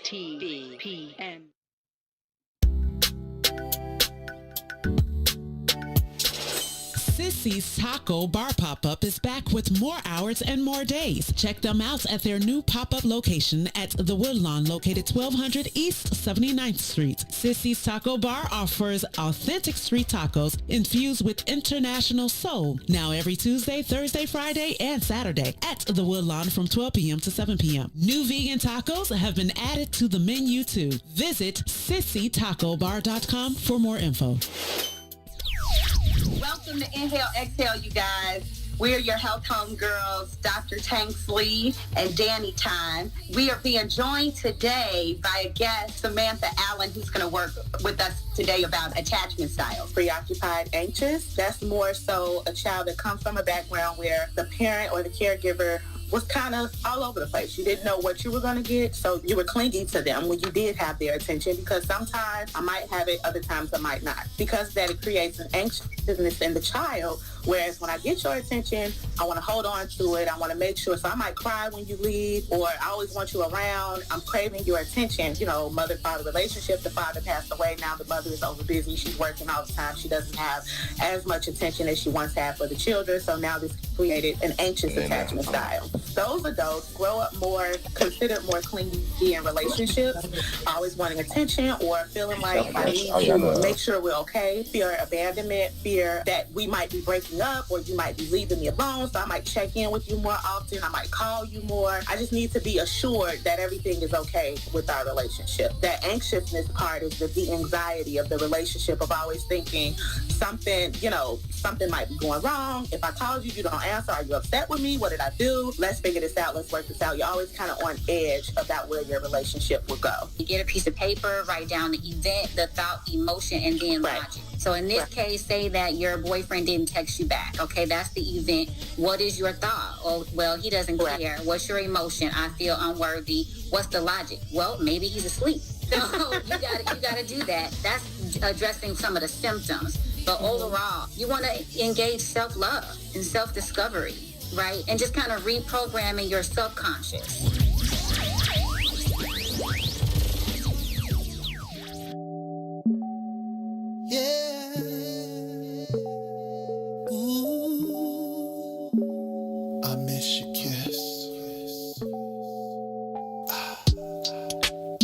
WIFTVPN. Sissy's Taco Bar Pop-Up is back with more hours and more days. Check them out at their new pop-up location at The Woodlawn, located 1200 East 79th Street. Sissy's Taco Bar offers authentic street tacos infused with international soul. Now every Tuesday, Thursday, Friday, and Saturday at The Woodlawn from 12 p.m. to 7 p.m. New vegan tacos have been added to the menu too. Visit sissytacobar.com for more info. Welcome to Inhale, Exhale, you guys. We're your health homegirls, Dr. Tanksley and Danny Time. We are being joined today by a guest, Samantha Allen, who's going to work with us today about attachment styles. Preoccupied, anxious, that's more so a child that comes from a background where the parent or the caregiver was kind of all over the place. You didn't know what you were going to get, so you were clinging to them when you did have their attention, because sometimes I might have it, other times I might not. Because that, it creates an anxiousness in the child, whereas when I get your attention, I want to hold on to it. I want to make sure, so I might cry when you leave, or I always want you around. I'm craving your attention. You know, mother-father relationship, the father passed away, now the mother is over busy, she's working all the time, she doesn't have as much attention as she once had for the children, so now this created an anxious attachment style. Those adults grow up more, considered more clingy in relationships, always wanting attention or feeling like I need to make sure we're okay, fear abandonment, fear that we might be breaking up or you might be leaving me alone, so I might check in with you more often, I might call you more. I just need to be assured that everything is okay with our relationship. That anxiousness part is the anxiety of the relationship, of always thinking something might be going wrong. If I called you, you don't answer. Are you upset with me? What did I do? Let's figure this out. Let's work this out. You're always kind of on edge about where your relationship will go. You get a piece of paper, write down the event, the thought, emotion, and then logic. So in this case, say that your boyfriend didn't text you back. Okay, that's the event. What is your thought? Oh, well, he doesn't care. What's your emotion? I feel unworthy. What's the logic? Well, maybe he's asleep. So you gotta do that. That's addressing some of the symptoms. But overall, you want to engage self-love and self-discovery, right? And just kind of reprogramming your subconscious. Yeah. Ooh. I miss your kiss.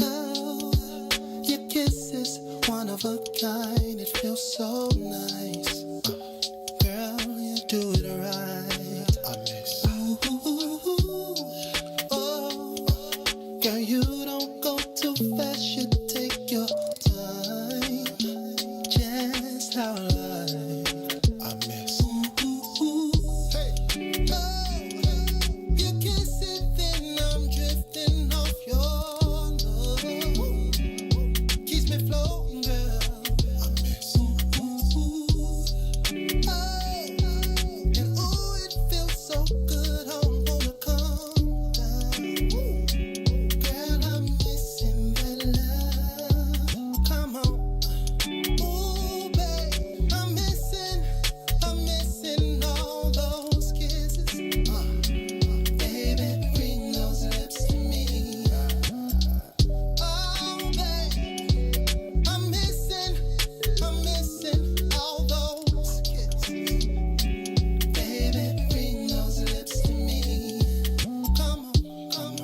Oh, your kiss is one of a kind. It feels so nice. Girl, you do it right. I miss. Ooh. Oh, girl, you don't go too fast. You take your time. Just how I like. I miss. Hey. Oh, you kiss it, then I'm drifting off your love. Keeps me floating, girl. I miss. And ooh, it feels so good. I wanna come down. Girl, I'm missing that love. Come on. Ooh, babe, I'm missing all those kisses. Baby, bring those lips to me. Oh, babe, I'm missing all those kisses. Baby, bring those lips to me. Come on.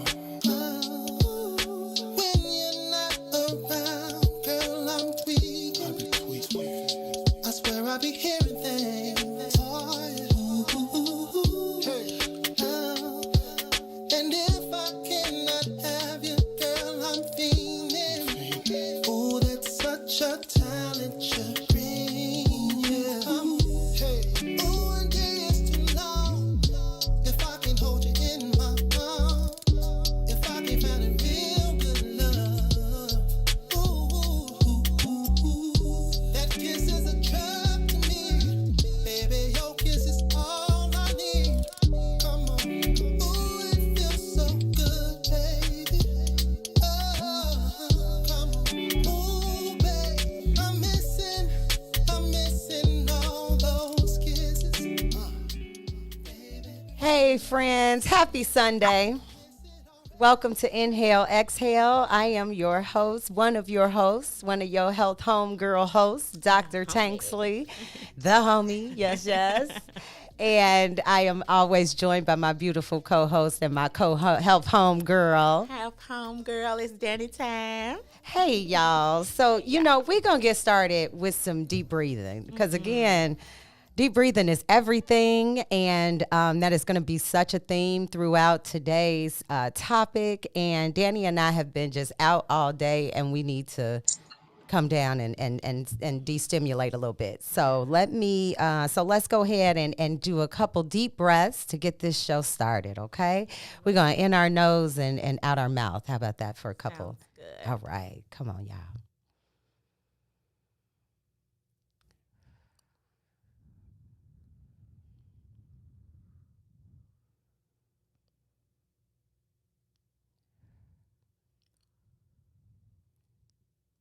Oh, when you're not around, girl, I'm tweaking. I swear I be hearing things. Oh, and if I cannot have you, girl, I'm fiending. Oh, that's such a talent you bring. Yeah. Oh, and day is too long. If I can hold you in my arms, if I can find a real good love. That kiss is a trap to me. Baby, your kiss is all I need. Come on. Ooh, it feels so good, baby. Oh, come on. Ooh, babe, I'm missing all those kisses. Baby. Hey friends, happy Sunday. Welcome to Inhale, Exhale. I am your host, one of your health homegirl hosts, Dr. Tanksley, the homie, yes. And I am always joined by my beautiful co-host and my health homegirl. Health homegirl, it's Danny time. Hey, y'all. So, we're going to get started with some deep breathing because, again, deep breathing is everything, and that is going to be such a theme throughout today's topic. And Danny and I have been just out all day, and we need to come down and de-stimulate a little bit. So let's go ahead and do a couple deep breaths to get this show started, okay? We're going to in our nose and out our mouth. How about that for a couple? Sounds good. All right. Come on, y'all.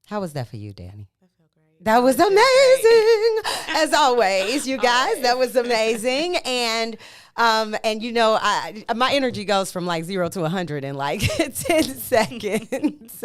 How was that for you, Danny? That felt great. That was amazing, as always, you guys. That was amazing, and my energy goes from like 0 to 100 in like 10 seconds.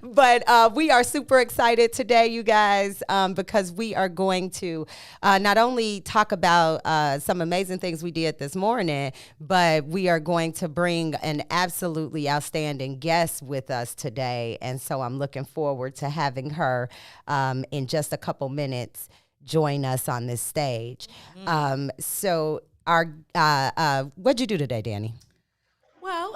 But we are super excited today, you guys, because we are going to not only talk about some amazing things we did this morning, but we are going to bring an absolutely outstanding guest with us today. And so I'm looking forward to having her in just a couple minutes join us on this stage. So what'd you do today, Danny? Well,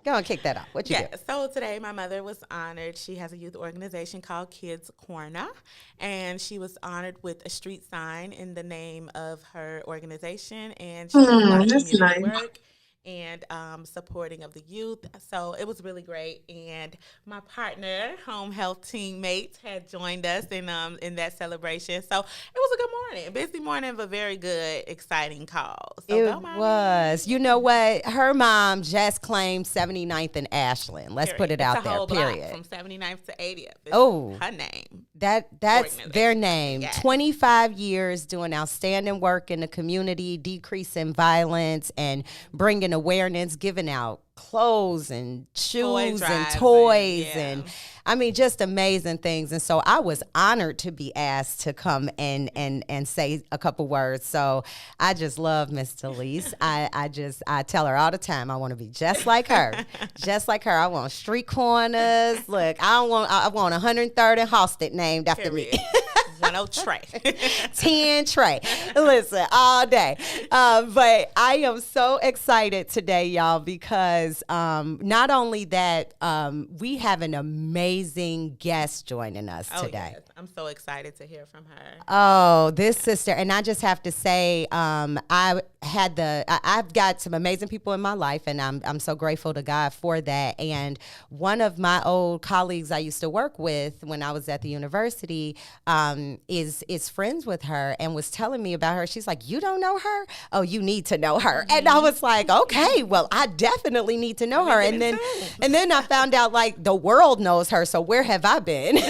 Go on, kick that off. What you do? So today my mother was honored. She has a youth organization called Kids Corner, and she was honored with a street sign in the name of her organization, and she does a lot of community work and supporting of the youth. So it was really great. And my partner, home health teammates, had joined us in that celebration. So it was a good morning, busy morning, but very good, exciting call. So it was. You know what? Her mom just claimed 79th and Ashland. Let's put it out there. Period. From 79th to 80th. It's her name. That's their name. Yes. 25 years doing outstanding work in the community, decreasing violence and bringing awareness, giving out clothes and shoes and toys and I mean just amazing things. And so I was honored to be asked to come and say a couple words. So I just love Miss Talise. I tell her all the time I want to be just like her. Just like her. I want street corners. Look, I want 103rd and Halsted named after me. 10 Trey. 10 Trey. Listen, all day. But I am so excited today, y'all, because not only that, we have an amazing guest joining us today. Yes. I'm so excited to hear from her. Oh, this sister. And I just have to say, I've got some amazing people in my life, and I'm so grateful to God for that. And one of my old colleagues I used to work with when I was at the university is friends with her and was telling me about her. She's like, you don't know her? Oh, you need to know her. Mm-hmm. And I was like, okay, well, I definitely need to know her. And then I found out like the world knows her. So where have I been?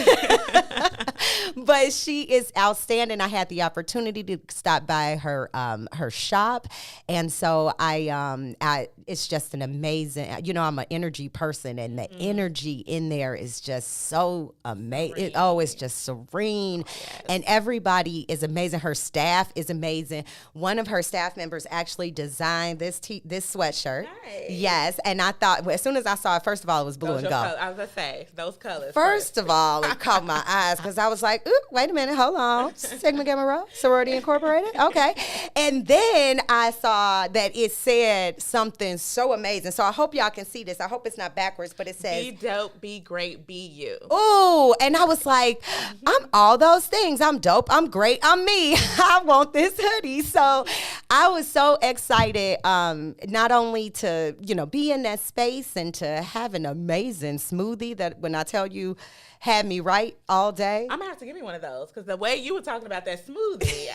But she is outstanding. I had the opportunity to stop by her shop, and so it's just an amazing. I'm an energy person, and the energy in there is just so amazing. It's just serene, and everybody is amazing. Her staff is amazing. One of her staff members actually designed this sweatshirt. Nice. Yes, and I thought as soon as I saw it, first of all, it was blue and gold. I was gonna say those colors. First of all, it caught my eyes because I was like, ooh, wait a minute, hold on. Sigma Gamma Rho, Sorority Incorporated. Okay. And then I saw that it said something so amazing. So I hope y'all can see this. I hope it's not backwards, but it says, be dope, be great, be you. Ooh. And I was like, I'm all those things. I'm dope. I'm great. I'm me. I want this hoodie. So I was so excited, not only to, be in that space and to have an amazing smoothie that when I tell you, had me right all day. I'm gonna have to give me one of those because the way you were talking about that smoothie,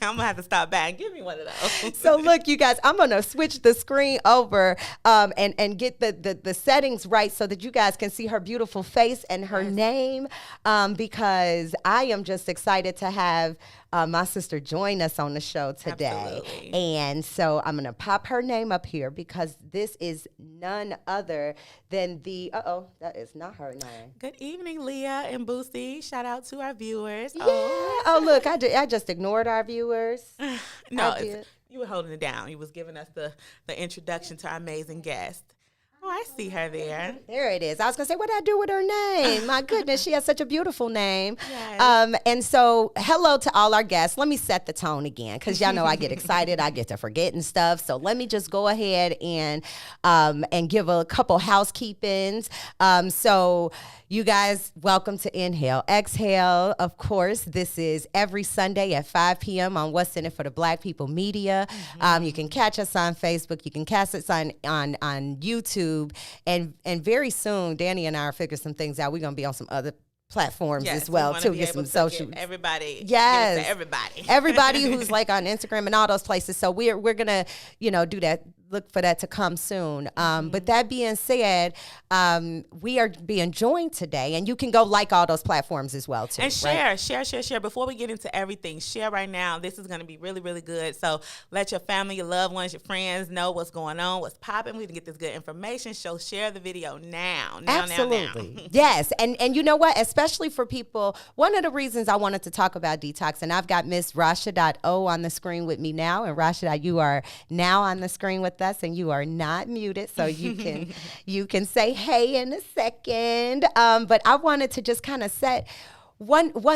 I'm gonna have to stop back and give me one of those. So look, you guys, I'm gonna switch the screen over and get the settings right so that you guys can see her beautiful face and her name, because I am just excited to have my sister join us on the show today. Absolutely. And so I'm gonna pop her name up here because this is none other than that is not her name. Good evening, Leah and Boosie. Shout out to our viewers. Yeah. Oh look, I just ignored our viewers. No, you were holding it down. You was giving us the introduction to our amazing guest. Oh, I see her there. There it is. I was going to say, what did I do with her name? My goodness, she has such a beautiful name. Yes. And so, hello to all our guests. Let me set the tone again because y'all know I get excited. I get to forgetting stuff. So let me just go ahead and give a couple housekeepings. So you guys, welcome to Inhale, Exhale. Of course, this is every Sunday at 5 p.m. on What's in It for the Black People Media. You can catch us on Facebook. You can catch us on YouTube. And very soon, Danny and I are figuring some things out. We're going to be on some other platforms as well too. Get some social. Everybody. Yes. Everybody. Everybody who's like on Instagram and all those places. So we're gonna do that. Look for that to come soon. But that being said, we are being joined today, and you can go like all those platforms as well too. And share. Before we get into everything, share right now. This is going to be really, really good. So let your family, your loved ones, your friends know what's going on, what's popping. We can get this good information. So share the video now. Absolutely. Now. Yes. And you know what? Especially for people, one of the reasons I wanted to talk about detox, and I've got Miss Rashida.O on the screen with me now. And Rashida, you are now on the screen with us, and you are not muted, so you can say hey in a second. But I wanted to just kind of set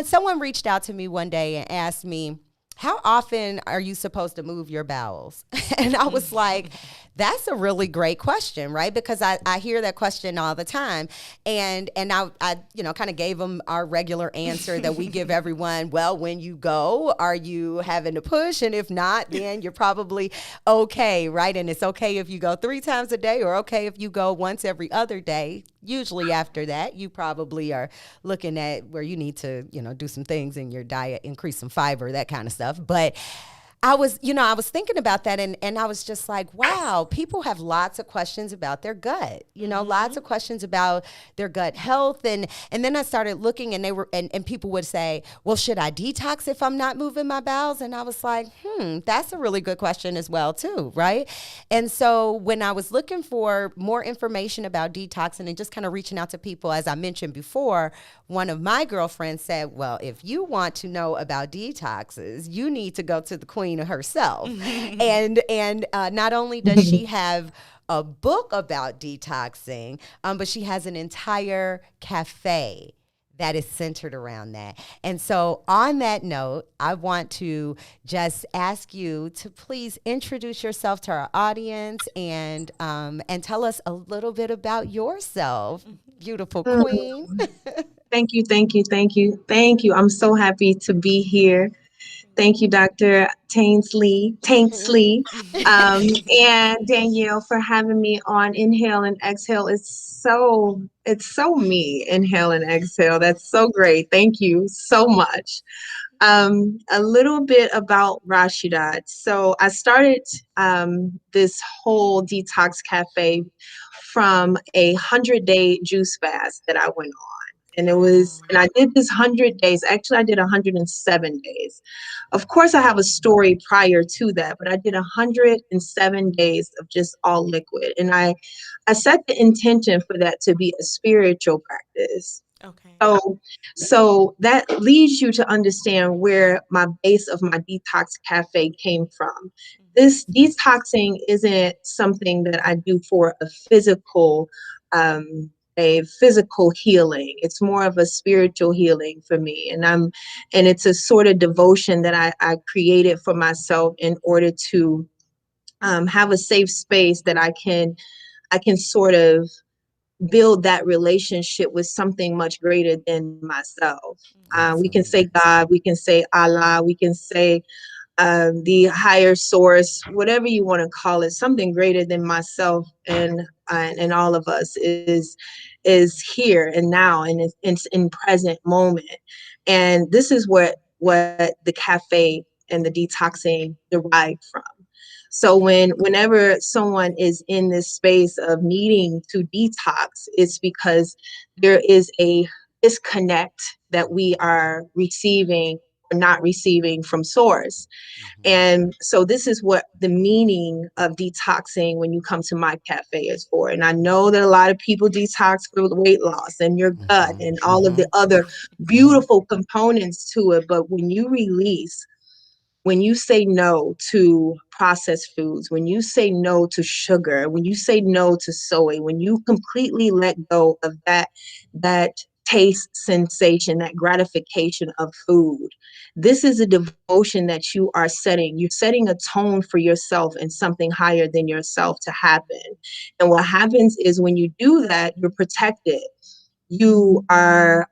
someone reached out to me one day and asked me, how often are you supposed to move your bowels? And I was like, that's a really great question, right? Because I hear that question all the time. And I kind of gave them our regular answer that we give everyone. Well, when you go, are you having to push? And if not, then you're probably okay, right? And it's okay if you go 3 times a day or okay if you go once every other day. Usually after that, you probably are looking at where you need to, do some things in your diet, increase some fiber, that kind of stuff. But I was thinking about that and I was just like, wow, people have lots of questions about their gut, lots of questions about their gut health. And then I started looking and and people would say, well, should I detox if I'm not moving my bowels? And I was like, that's a really good question as well too, right? And so when I was looking for more information about detoxing and just kind of reaching out to people, as I mentioned before, one of my girlfriends said, well, if you want to know about detoxes, you need to go to the queen herself. and not only does she have a book about detoxing, but she has an entire cafe that is centered around that. And so on that note, I want to just ask you to please introduce yourself to our audience and tell us a little bit about yourself, beautiful queen. Thank you. I'm so happy to be here. Thank you, Dr. Tanksley, and Danielle for having me on Inhale and Exhale. It's so me, Inhale and Exhale. That's so great. Thank you so much. A little bit about Rashida. So I started this whole detox cafe from a 100-day juice fast that I went on. And I did this 100 days. Actually, I did 107 days. Of course, I have a story prior to that, but I did 107 days of just all liquid. And I set the intention for that to be a spiritual practice. Okay. So that leads you to understand where my base of my detox cafe came from. This detoxing isn't something that I do for a physical healing. It's more of a spiritual healing for me. And it's a sort of devotion that I created for myself in order to have a safe space that I can sort of build that relationship with something much greater than myself. We can say God, we can say Allah, we can say the higher source, whatever you want to call it, something greater than myself. And and all of us is here and now, and it's in present moment. And this is what the cafe and the detoxing derived from. So whenever someone is in this space of needing to detox, it's because there is a disconnect that we are receiving or not receiving from source. And so this is what the meaning of detoxing when you come to my cafe is for. And I know that a lot of people detox for weight loss and your gut and all of the other beautiful components to it. But when you release, when you say no to processed foods, when you say no to sugar, when you say no to soy, when you completely let go of that taste sensation, that gratification of food, this is a devotion that you are setting. You're setting a tone for yourself and something higher than yourself to happen. And what happens is when you do that, you're protected. You are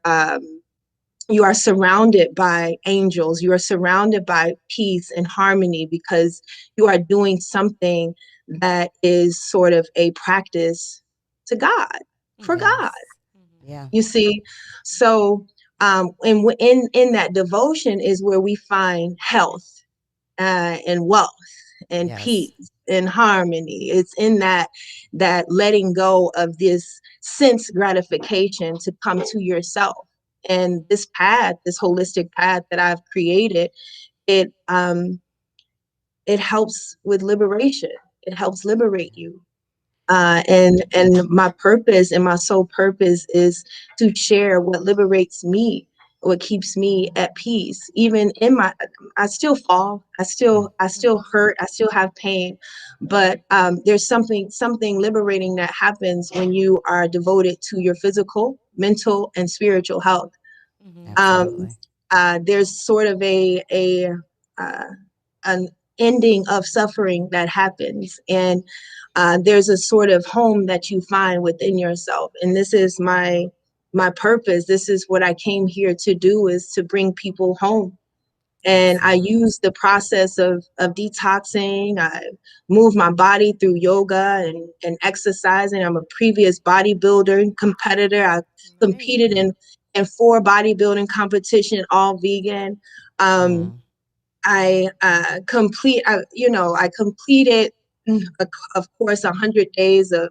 surrounded by angels. You are surrounded by peace and harmony because you are doing something that is sort of a practice to God, for God. Yeah. You see, so in that devotion is where we find health and wealth and peace and harmony. It's in that letting go of this sense gratification to come to yourself. And this path, this holistic path that I've created, it helps with liberation. It helps liberate you. And my purpose and my sole purpose is to share what liberates me, what keeps me at peace. Even in I still fall, I still hurt, I still have pain, but there's something liberating that happens when you are devoted to your physical, mental, and spiritual health. There's sort of an ending of suffering that happens, and there's a sort of home that you find within yourself. And this is my purpose. This is what I came here to do, is to bring people home. And I use the process of detoxing. I move my body through yoga and exercising. I'm a previous bodybuilder competitor. I competed in 4 bodybuilding competition, all vegan. I completed, of course, 100 days of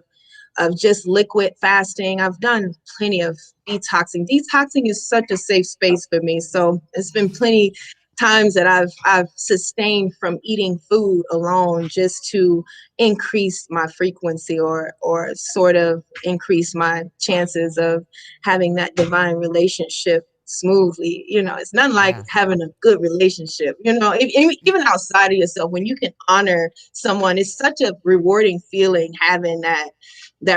just liquid fasting. I've done plenty of detoxing. Detoxing is such a safe space for me. So it's been plenty times that I've sustained from eating food alone just to increase my frequency or sort of increase my chances of having that divine relationship smoothly. It's nothing like having a good relationship, even outside of yourself. When you can honor someone, it's such a rewarding feeling having that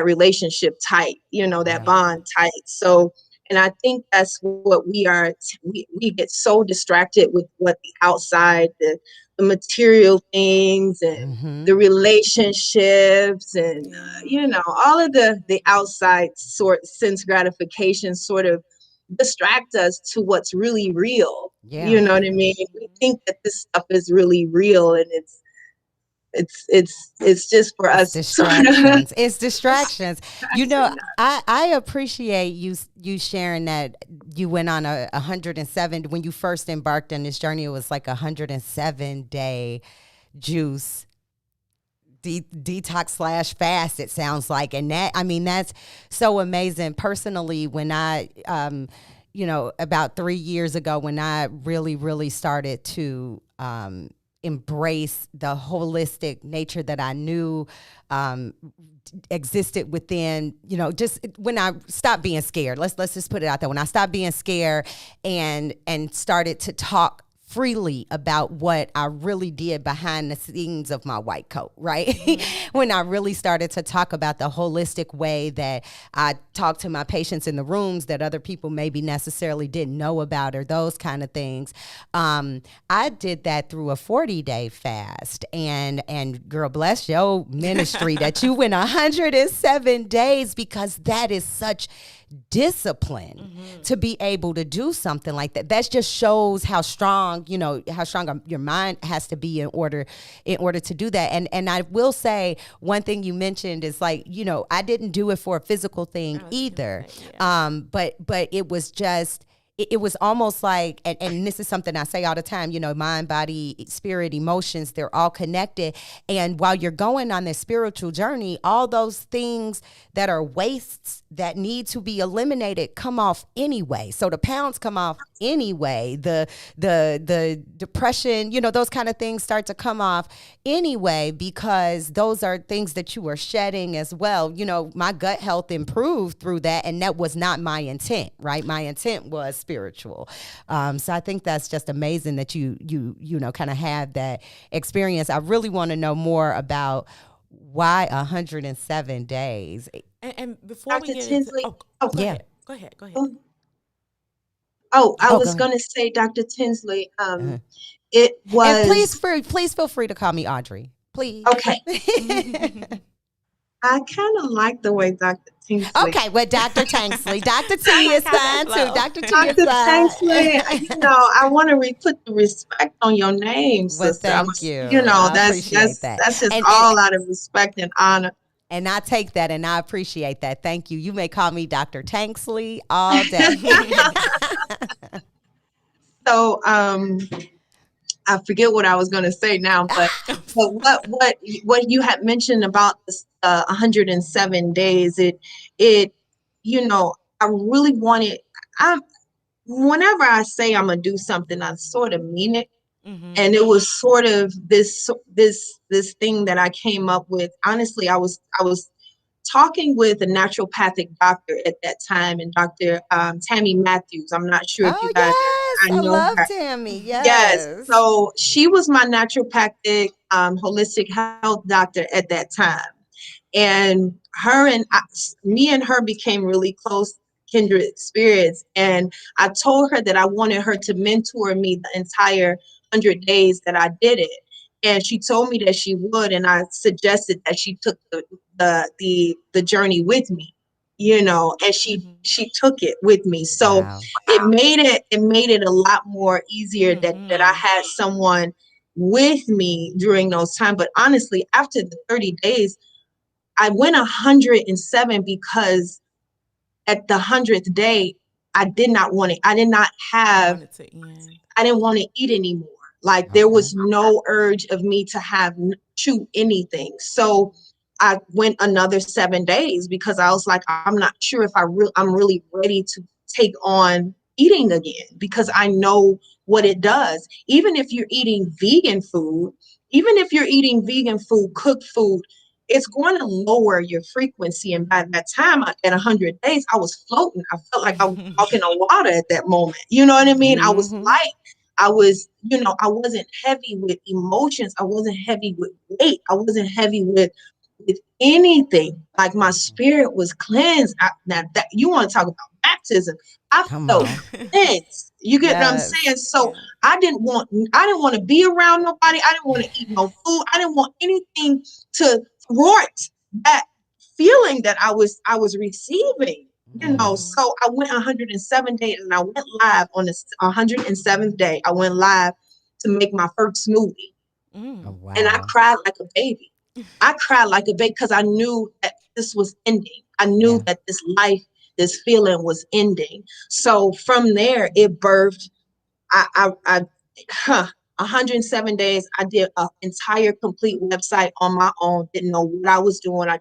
relationship tight, that bond tight. So, and I think that's what we are. We get so distracted with what the outside, the material things and the relationships and, all of the outside sense gratification sort of distract us to what's really real. You know what I mean? We think that this stuff is really real, and it's just for us distractions. It's distractions. I appreciate you sharing that you went on a 107 when you first embarked on this journey. It was like 107-day juice detox / fast, it sounds like. And that's so amazing. Personally, when I about 3 years ago, when I really started to embrace the holistic nature that I knew existed within, just when I stopped being scared. Let's just put it out there. When I stopped being scared and started to talk freely about what I really did behind the scenes of my white coat, right? When I really started to talk about the holistic way that I talk to my patients in the rooms that other people maybe necessarily didn't know about, or those kind of things. I did that through a 40-day fast, and girl, bless your ministry that you went 107 days, because that is such discipline to be able to do something like that. That just shows how strong strong, your mind has to be in order to do that. And I will say one thing you mentioned is like, I didn't do it for a physical thing either. But it was just, it was almost like, and this is something I say all the time, mind, body, spirit, emotions, they're all connected. And while you're going on this spiritual journey, all those things that are wastes that need to be eliminated come off anyway. So the pounds come off anyway. The depression, those kind of things start to come off anyway, because those are things that you are shedding as well. My gut health improved through that, and that was not my intent, right? My intent was spiritual. So I think that's just amazing that you kind of had that experience. I really want to know more about why 107 days. And before Dr. we get Tinsley, into, go ahead. I Oh, was go going to say, Dr. Tinsley, it was. And please feel free to call me Audrey. Please. Okay. I kind of like the way Dr. Tanksley. Okay, well, Dr. Tanksley. Dr. T is fine too. Dr. T is Dr. fine. Tanksley, I want to put the respect on your name, Well, sister. thank you. I That's appreciate that. That's just And all out of respect and honor. And I take that and I appreciate that. Thank you. You may call me Dr. Tanksley all day. So, I forget what I was going to say now, but what you had mentioned about this 107 days, I really wanted. Whenever I say I'm gonna do something, I sort of mean it. And it was sort of this thing that I came up with. Honestly, I was talking with a naturopathic doctor at that time, and Dr. Tammy Matthews. I'm not sure if you guys. Yes, I love her. Tammy. Yes. Yes. So she was my naturopathic holistic health doctor at that time, and me and her became really close, kindred spirits. And I told her that I wanted her to mentor me the entire 100 days that I did it. And she told me that she would, and I suggested that she took the journey with me, and she took it with me. So Wow. it made it a lot more easier that I had someone with me during those times. But honestly, after the 30 days, I went 107 because at the 100th day, I didn't want to eat anymore. Like there was no urge of me to chew anything. So I went another 7 days because I was like, I'm not sure if I'm really ready to take on eating again, because I know what it does. Even if you're eating vegan food, cooked food, it's going to lower your frequency. And by that time, at 100 days, I was floating. I felt like I was walking on water at that moment. You know what I mean? I was light. I wasn't heavy with emotions. I wasn't heavy with weight. I wasn't heavy with anything. Like my spirit was cleansed. Now that you want to talk about baptism, I felt cleansed. You get what I'm saying? So I didn't want to be around nobody. I didn't want to eat no food. I didn't want anything to thwart that feeling that I was receiving. So I went 107 days, and I went live on the 107th day. I went live to make my first smoothie. Oh, wow. And I cried like a baby. I cried like a baby because I knew that this was ending. I knew that this life, this feeling was ending. So from there, it birthed. 107 days. I did an entire complete website on my own. Didn't know what I was doing. I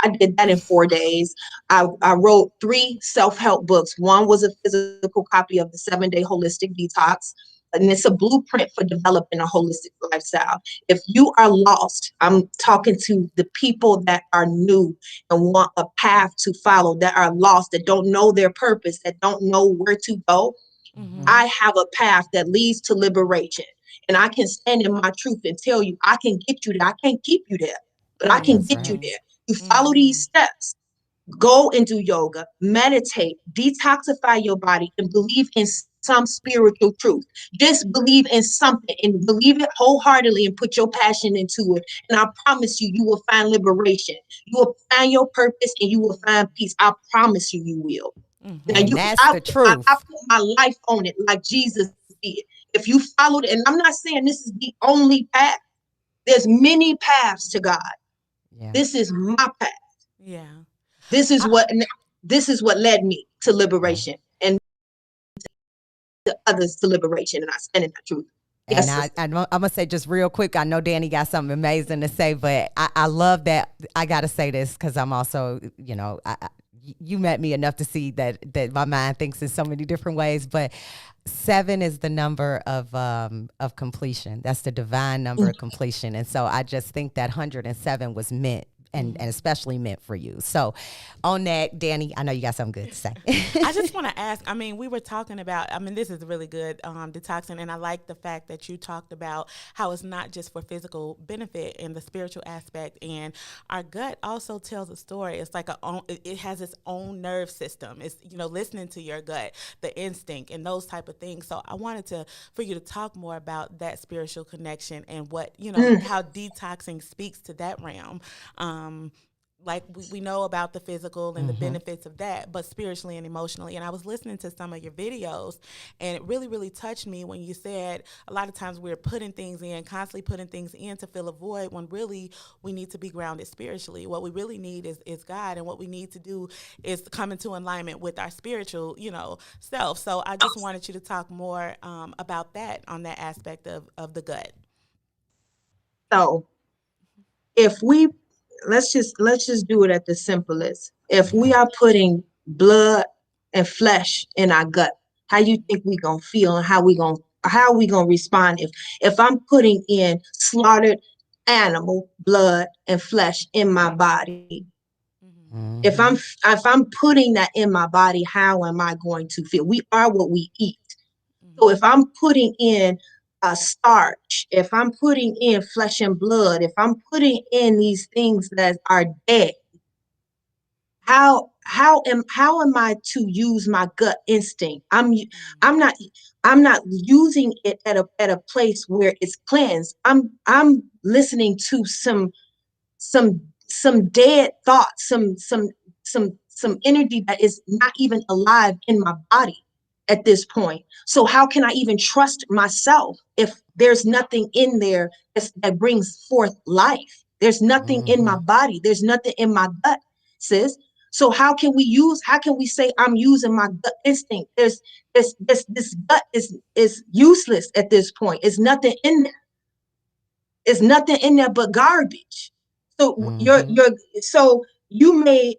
did that in 4 days. I wrote 3 self-help books. One was a physical copy of the 7-Day Holistic Detox. And it's a blueprint for developing a holistic lifestyle. If you are lost, I'm talking to the people that are new and want a path to follow, that are lost, that don't know their purpose, that don't know where to go. I have a path that leads to liberation. And I can stand in my truth and tell you, I can get you there. I can't keep you there, but I can get you there. You follow these steps. Go and do yoga, meditate, detoxify your body, and believe in some spiritual truth. Just believe in something and believe it wholeheartedly and put your passion into it. And I promise you, you will find liberation. You will find your purpose and you will find peace. I promise you, you will. Now, That's the truth. I put my life on it like Jesus did. If you followed, and I'm not saying this is the only path. There's many paths to God. Yeah. This is my path. Yeah. This is what led me to liberation and to others to liberation, and I stand in that truth. And Yes, I'm going to say just real quick, I know Danny got something amazing to say, but I love that. I got to say this because I'm also, you know, you met me enough to see that my mind thinks in so many different ways, but 7 is the number of completion. That's the divine number of completion. And so I just think that 107 was meant. And especially meant for you. So on that, Danny, I know you got something good to say. I just want to ask, we were talking about, this is really good, detoxing, and I like the fact that you talked about how it's not just for physical benefit and the spiritual aspect, and our gut also tells a story. It's like it has its own nerve system. It's, listening to your gut, the instinct, and those type of things. So I wanted for you to talk more about that spiritual connection and what, how detoxing speaks to that realm. Like we know about the physical and the benefits of that, but spiritually and emotionally. And I was listening to some of your videos, and it really, really touched me when you said a lot of times we're constantly putting things in to fill a void, when really we need to be grounded spiritually. What we really need is God, and what we need to do is come into alignment with our spiritual, self. So I just wanted you to talk more about that, on that aspect of the gut. So if we let's just do it at the simplest. If we are putting blood and flesh in our gut, how you think we gonna feel, and how we gonna respond if I'm putting in slaughtered animal blood and flesh in my body? If I'm putting that in my body, how am I going to feel? We are what we eat. So if I'm putting in a starch, if I'm putting in flesh and blood, if I'm putting in these things that are dead, how am I to use my gut instinct? I'm not using it at a place where it's cleansed. I'm listening to some dead thoughts, some energy that is not even alive in my body at this point. So how can I even trust myself if there's nothing in there that brings forth life? There's nothing in my body. There's nothing in my gut, sis. So how can we say I'm using my gut instinct? There's this gut is useless at this point. It's nothing in there. It's nothing in there but garbage. So so you may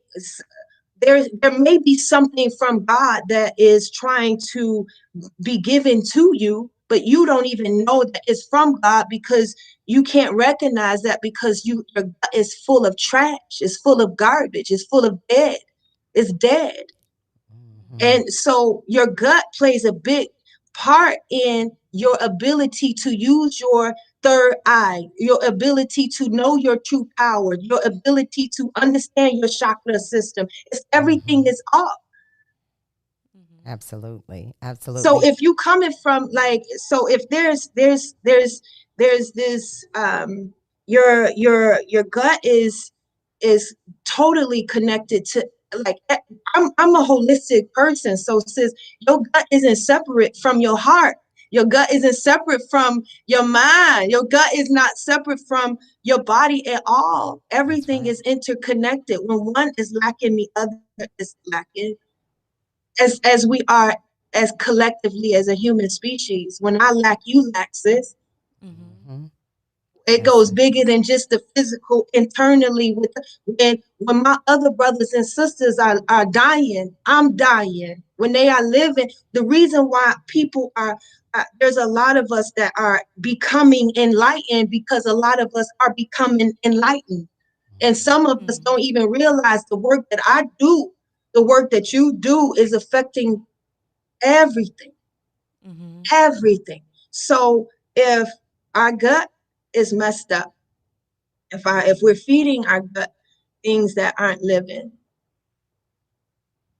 there may be something from God that is trying to be given to you, but you don't even know that it's from God because you can't recognize that, because your gut is full of trash, it's full of garbage, it's full of dead, it's dead. And so your gut plays a big part in your ability to use your third eye, your ability to know your true power, your ability to understand your chakra system. It's everything is off. Absolutely. So if you coming from if there's this your gut is totally connected to, I'm a holistic person. So sis, your gut isn't separate from your heart. Your gut isn't separate from your mind. Your gut is not separate from your body at all. Everything is interconnected. When one is lacking, the other is lacking. As we are, as collectively as a human species, when I lack, you lack, sis. It goes bigger than just the physical internally. When my other brothers and sisters are dying, I'm dying. When they are living, the reason why people there's a lot of us that are becoming enlightened, because a lot of us are becoming enlightened. And some of us don't even realize the work that I do, the work that you do is affecting everything. Everything. So if our gut is messed up, if we're feeding our gut things that aren't living,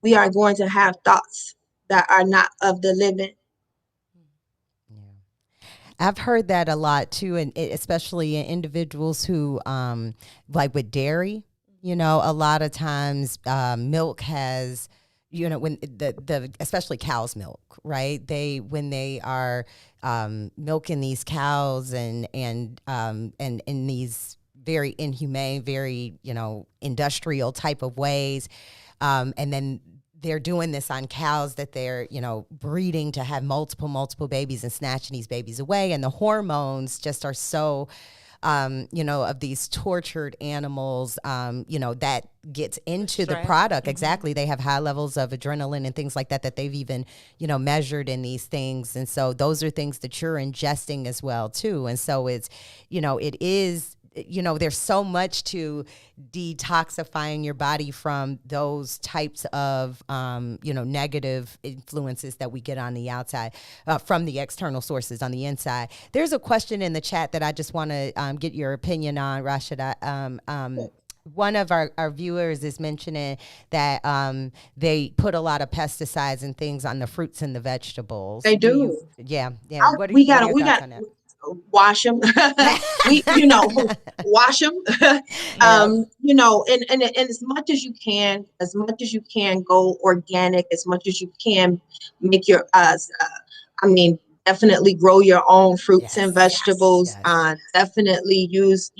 we are going to have thoughts that are not of the living. I've heard that a lot too, and especially in individuals who, like with dairy, a lot of times milk has, when the especially cow's milk, right? When they are milking these cows and in these very inhumane, very industrial type of ways, and then they're doing this on cows that they're breeding to have multiple babies and snatching these babies away, and the hormones just are so of these tortured animals, that gets into the product. Mm-hmm. Exactly. They have high levels of adrenaline and things like that they've even, measured in these things. And so those are things that you're ingesting as well, too. And so it's, it is, there's so much to detoxifying your body from those types of, negative influences that we get on the outside from the external sources on the inside. There's a question in the chat that I just want to get your opinion on, Rashida. One of our viewers is mentioning that they put a lot of pesticides and things on the fruits and the vegetables. They do. Yeah. What are your thoughts on that? Wash them. Wash them. And as much as you can go organic, as much as you can make your definitely grow your own fruits and vegetables. Definitely use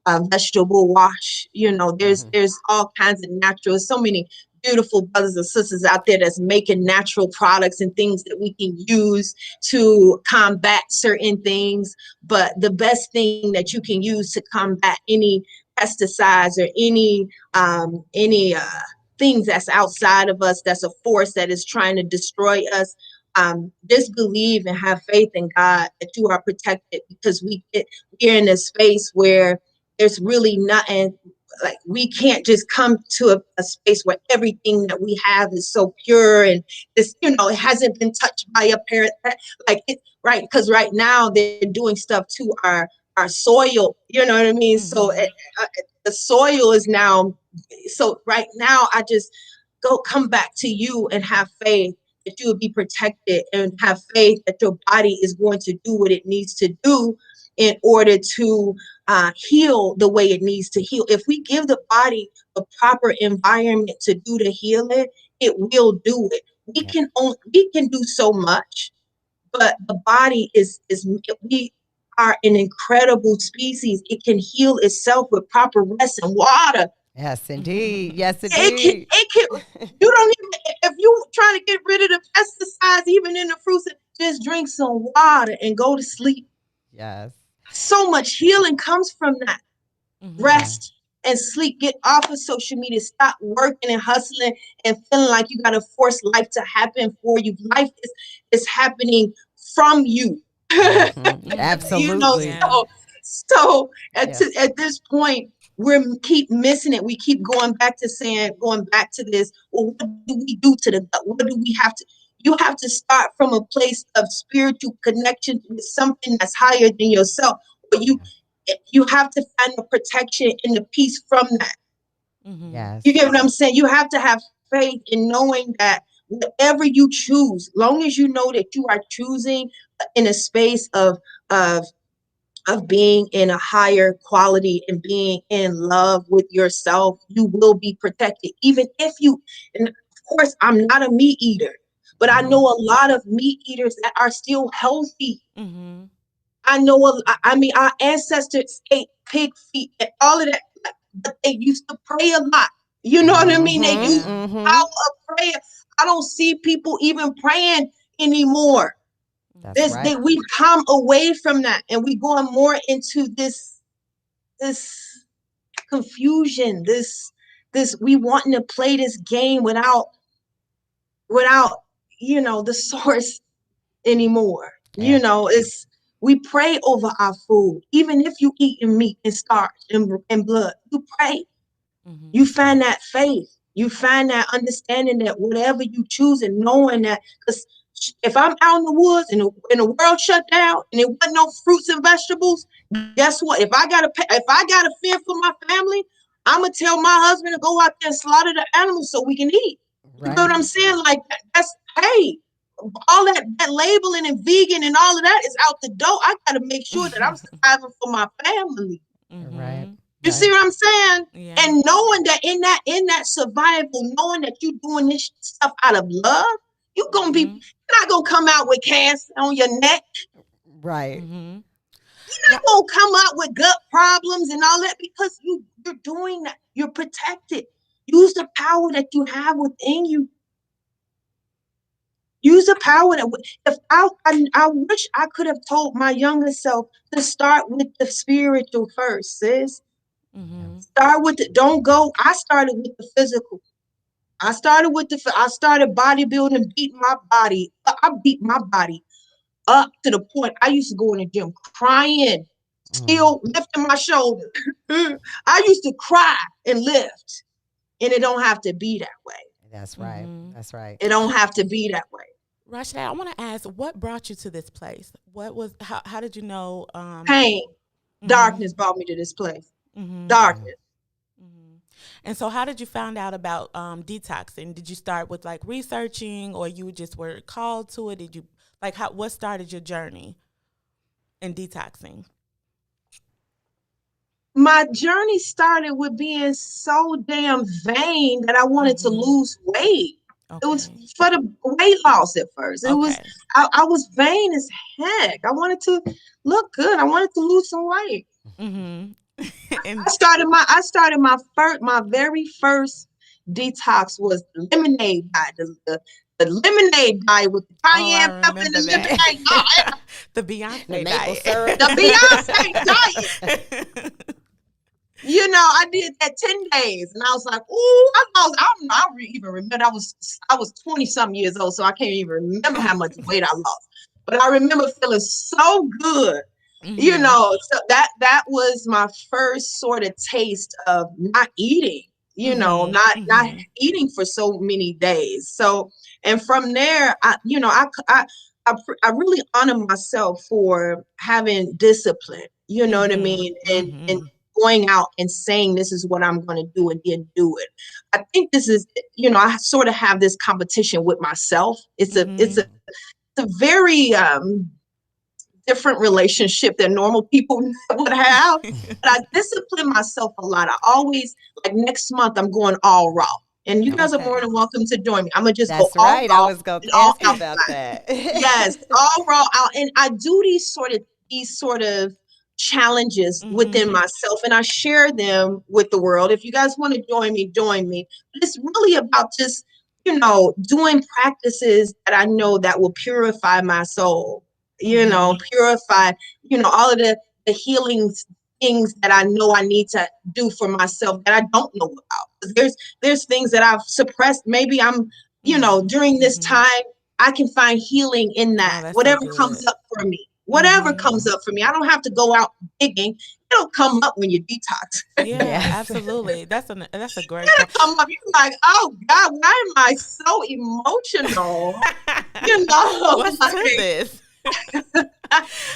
vegetable wash. There's all kinds of natural, so many beautiful brothers and sisters out there that's making natural products and things that we can use to combat certain things. But the best thing that you can use to combat any pesticides or any things that's outside of us, that's a force that is trying to destroy us, just believe and have faith in God that you are protected, because we're in a space where there's really nothing. Like, we can't just come to a space where everything that we have is so pure and this, it hasn't been touched by a parent. Right? Because right now they're doing stuff to our soil. You know what I mean? Mm-hmm. So the soil is now. So right now, I just come back to you and have faith that you will be protected, and have faith that your body is going to do what it needs to do in order to heal the way it needs to heal. If we give the body a proper environment to do the healing, it will do it. We can do so much, but the body we are an incredible species. It can heal itself with proper rest and water. Yes, indeed. Yes, indeed. It can. You don't even, if you trying to get rid of the pesticides, even in the fruits, just drink some water and go to sleep. Yes. So much healing comes from that. Mm-hmm. Rest and sleep. Get off of social media. Stop working and hustling and feeling like you got to force life to happen for you. Life is happening from you. Mm-hmm. Absolutely. So at this point, we keep missing it. We keep going back to this. Well, what do we do to the gut? What do we have to? You have to start from a place of spiritual connection with something that's higher than yourself. But you have to find the protection and the peace from that. Mm-hmm. Yes. You get what I'm saying? You have to have faith in knowing that whatever you choose, long as you know that you are choosing in a space of being in a higher quality and being in love with yourself, you will be protected. Even if and of course, I'm not a meat eater, but I know a lot of meat eaters that are still healthy. Mm-hmm. I know, our ancestors ate pig feet and all of that, but they used to pray a lot. You know what I mean? They used the power of prayer. I don't see people even praying anymore. That's right. We've come away from that, and we're going more into this confusion, this we wanting to play this game without the source anymore. Yeah. We pray over our food. Even if you eating meat and starch and blood, you pray. Mm-hmm. You find that faith. You find that understanding that whatever you choose, and knowing that, because if I'm out in the woods and the world shut down and there wasn't no fruits and vegetables, guess what? If I gotta fend for my family, I'm gonna tell my husband to go out there and slaughter the animals so we can eat. Right. You know what I'm saying? Like, that's all that labeling and vegan and all of that is out the door. I gotta make sure that I'm surviving for my family. Mm-hmm. Right. You see what I'm saying? Yeah. And knowing that in that survival, knowing that you're doing this stuff out of love, you're gonna be you're not gonna come out with cancer on your neck. Right. You're not gonna come out with gut problems and all that because you're doing that. You're protected. Use the power that you have within you. Use the power that if I wish I could have told my younger self to start with the spiritual first, sis. Start with don't go. I started with the physical. I started bodybuilding, beat my body. I beat my body up to the point I used to go in the gym crying, still lifting my shoulder. I used to cry and lift, and it don't have to be that way. That's right. That's right. It don't have to be that way. Rashida, I want to ask, what brought you to this place? How did you know? Pain, darkness brought me to this place. Darkness. And so how did you find out about detoxing? Did you start with like researching, or you just were called to it? Did you what started your journey in detoxing? My journey started with being so damn vain that I wanted to lose weight. Okay. It was for the weight loss at first. It was I was vain as heck. I wanted to look good. I wanted to lose some weight. And I started my very first detox was lemonade diet. The lemonade diet with the cayenne pepper and the lemonade. The Beyonce diet. The Beyonce diet. You know, I did that 10 days, and I was like, "Ooh!" I don't even remember. I was 20-something years old, so I can't even remember how much weight I lost. But I remember feeling so good. You know, so that was my first sort of taste of not eating. You know, not eating for so many days. So, and from there, I really honor myself for having discipline. You know what I mean, and going out and saying this is what I'm going to do and then do it. I think this is, I sort of have this competition with myself. It's a very different relationship than normal people would have. But I discipline myself a lot. I always, like next month, I'm going all raw. And you guys are more than welcome to join me. I'm going to just go all raw. I was going to ask you about that. Yes, all raw out. And I do these sort of challenges within myself, and I share them with the world. If you guys want to join me, join me. But it's really about just, doing practices that I know that will purify my soul, purify, all of the healing things that I know I need to do for myself that I don't know about. There's things that I've suppressed. Maybe I'm, during this time, I can find healing in that. Whatever comes up for me. Whatever comes up for me. I don't have to go out digging. It'll come up when you detox. Yeah, absolutely. That's a great It'll come up. You're like, oh God, why am I so emotional? What's to this?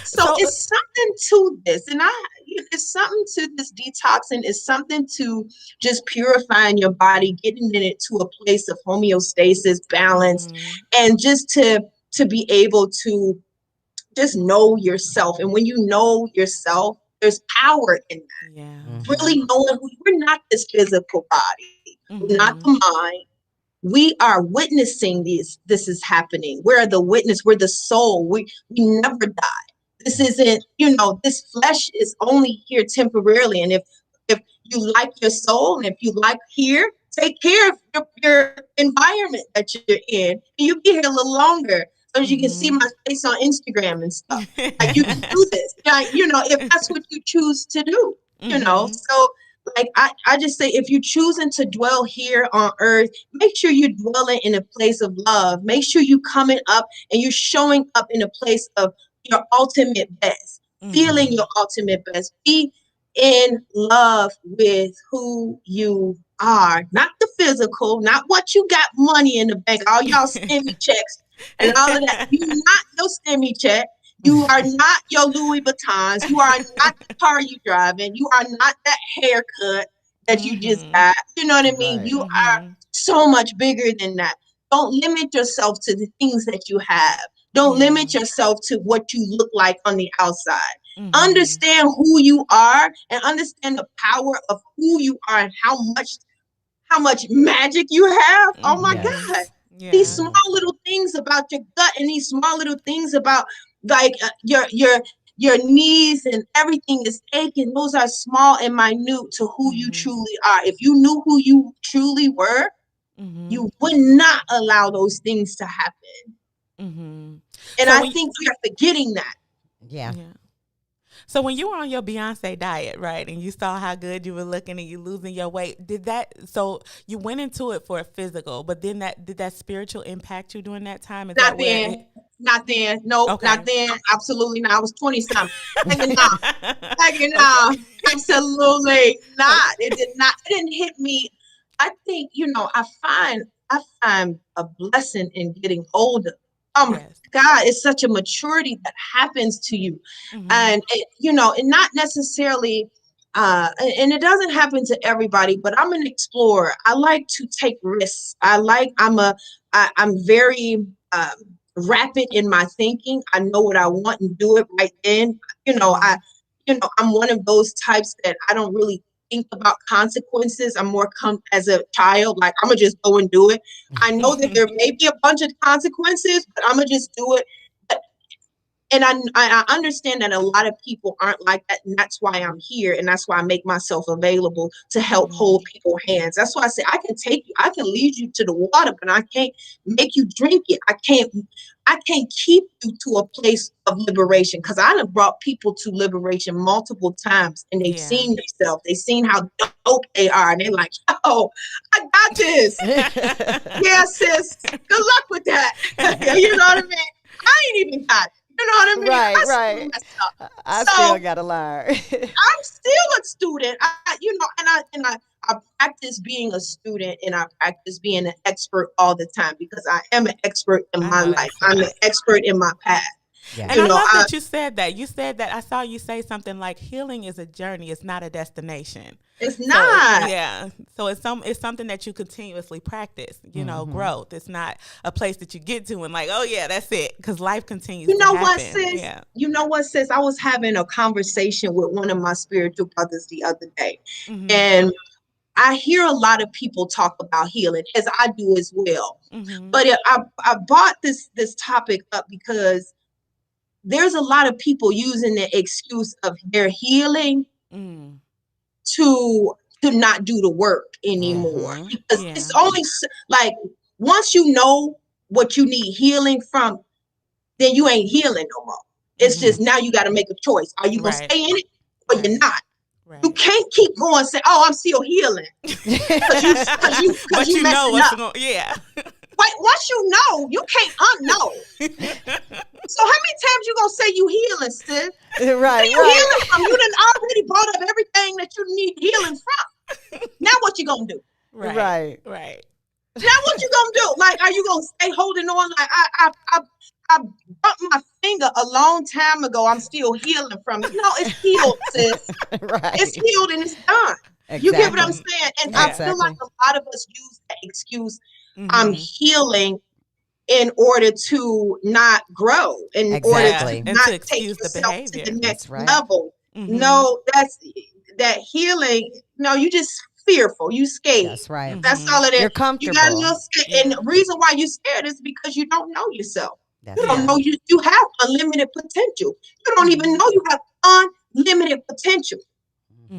So it's something to this. And it's something to this detoxing. It's something to just purifying your body, getting it to a place of homeostasis, balance, and just to be able to just know yourself. And when you know yourself, there's power in that. Yeah. Really knowing we're not this physical body. We're not the mind. We are witnessing this is happening. We're the witness. We're the soul. We never die. This isn't, this flesh is only here temporarily. And if you like your soul and if you like here, take care of your environment that you're in. And you'll be here a little longer. So you can see my face on Instagram and stuff. Like you can do this, if that's what you choose to do, So like I just say, if you're choosing to dwell here on earth, make sure you're dwelling in a place of love. Make sure you're coming up and you're showing up in a place of your ultimate best, feeling your ultimate best. Be in love with who you are, not the physical, not what you got money in the bank, all y'all stimmy checks. And all of that. You're not your stimmy check. You are not your Louis Vuittons. You are not the car you driving. You are not that haircut that you just got. You know what I mean? Right. You are so much bigger than that. Don't limit yourself to the things that you have. Don't limit yourself to what you look like on the outside. Understand who you are and understand the power of who you are and how much magic you have. Oh my God. These Yeah. small little things about your gut and these small little things about like your knees and everything is aching. Those are small and minute to who you truly are. If you knew who you truly were, you would not allow those things to happen. And So I when think we are forgetting that. Yeah. So when you were on your Beyonce diet, right, and you saw how good you were looking and you losing your weight, so you went into it for a physical, but then did that spiritual impact you during that time? Is that Not where then. Nope, okay. not then. Absolutely not. I was 20 something. No. Okay. Absolutely Okay. not. It did not. It didn't hit me. I think, I find a blessing in getting older. Oh my Yes. God, it's such a maturity that happens to you. And and not necessarily and it doesn't happen to everybody, but I'm an explorer. I like to take risks. I'm very rapid in my thinking. I know what I want and do it right then. I'm one of those types that I don't really think about consequences. I'm more as a child, like I'm gonna just go and do it. I know that there may be a bunch of consequences, but I'm gonna just do it. And I understand that a lot of people aren't like that, and that's why I'm here, and that's why I make myself available to help hold people's hands. That's why I say I can lead you to the water, but I can't make you drink it. I can't keep you to a place of liberation, because I have brought people to liberation multiple times, and they've seen themselves. They've seen how dope they are, and they're like, "Oh, I got this." Yeah, sis. Good luck with that. You know what I mean? I ain't even got it. You know what I mean? Right, I still right. mess up. I So still gotta learn. I'm still a student. I practice being a student, and I practice being an expert all the time, because I am an expert in I my know life. that's I'm an right. expert in my path. Yeah. And I love that you said that. You said that I saw you say something like healing is a journey, it's not a destination. It's So not. so it's something that you continuously practice, growth. It's not a place that you get to and like, oh yeah, that's it, because life continues You to know what, happen. sis? Yeah. You know what, sis? I was having a conversation with one of my spiritual brothers the other day, and I hear a lot of people talk about healing, as I do as well. But I brought this topic up because there's a lot of people using the excuse of their healing to not do the work anymore, because it's only like once you know what you need healing from, then you ain't healing no more. It's just now you got to make a choice. Are you gonna stay in it or you're not? You can't keep going and say, "Oh, I'm still healing," because But you you know messing what's up. going. Yeah. Wait, once you know, you can't unknow. So how many times you gonna say you healing, sis? Where Right, you right. healing from? You done already brought up everything that you need healing from. Now what you gonna do? Right. Now what you gonna do? Like, are you gonna stay holding on? Like I bumped my finger a long time ago. I'm still healing from it. No, it's healed, sis. Right. It's healed and it's done. Exactly. You get what I'm saying? And I feel like Exactly. a lot of us use that excuse. I'm healing in order to not grow, in order to Exactly. And not to take excuse the yourself to the behavior. That's next right. level. No, that's that healing. No, you just fearful. You scared. That's right. That's all it is. You're You got a comfortable. little scared. And the reason why you're scared is because you don't know yourself. That's You don't right. know you have unlimited potential. You don't even know you have unlimited potential.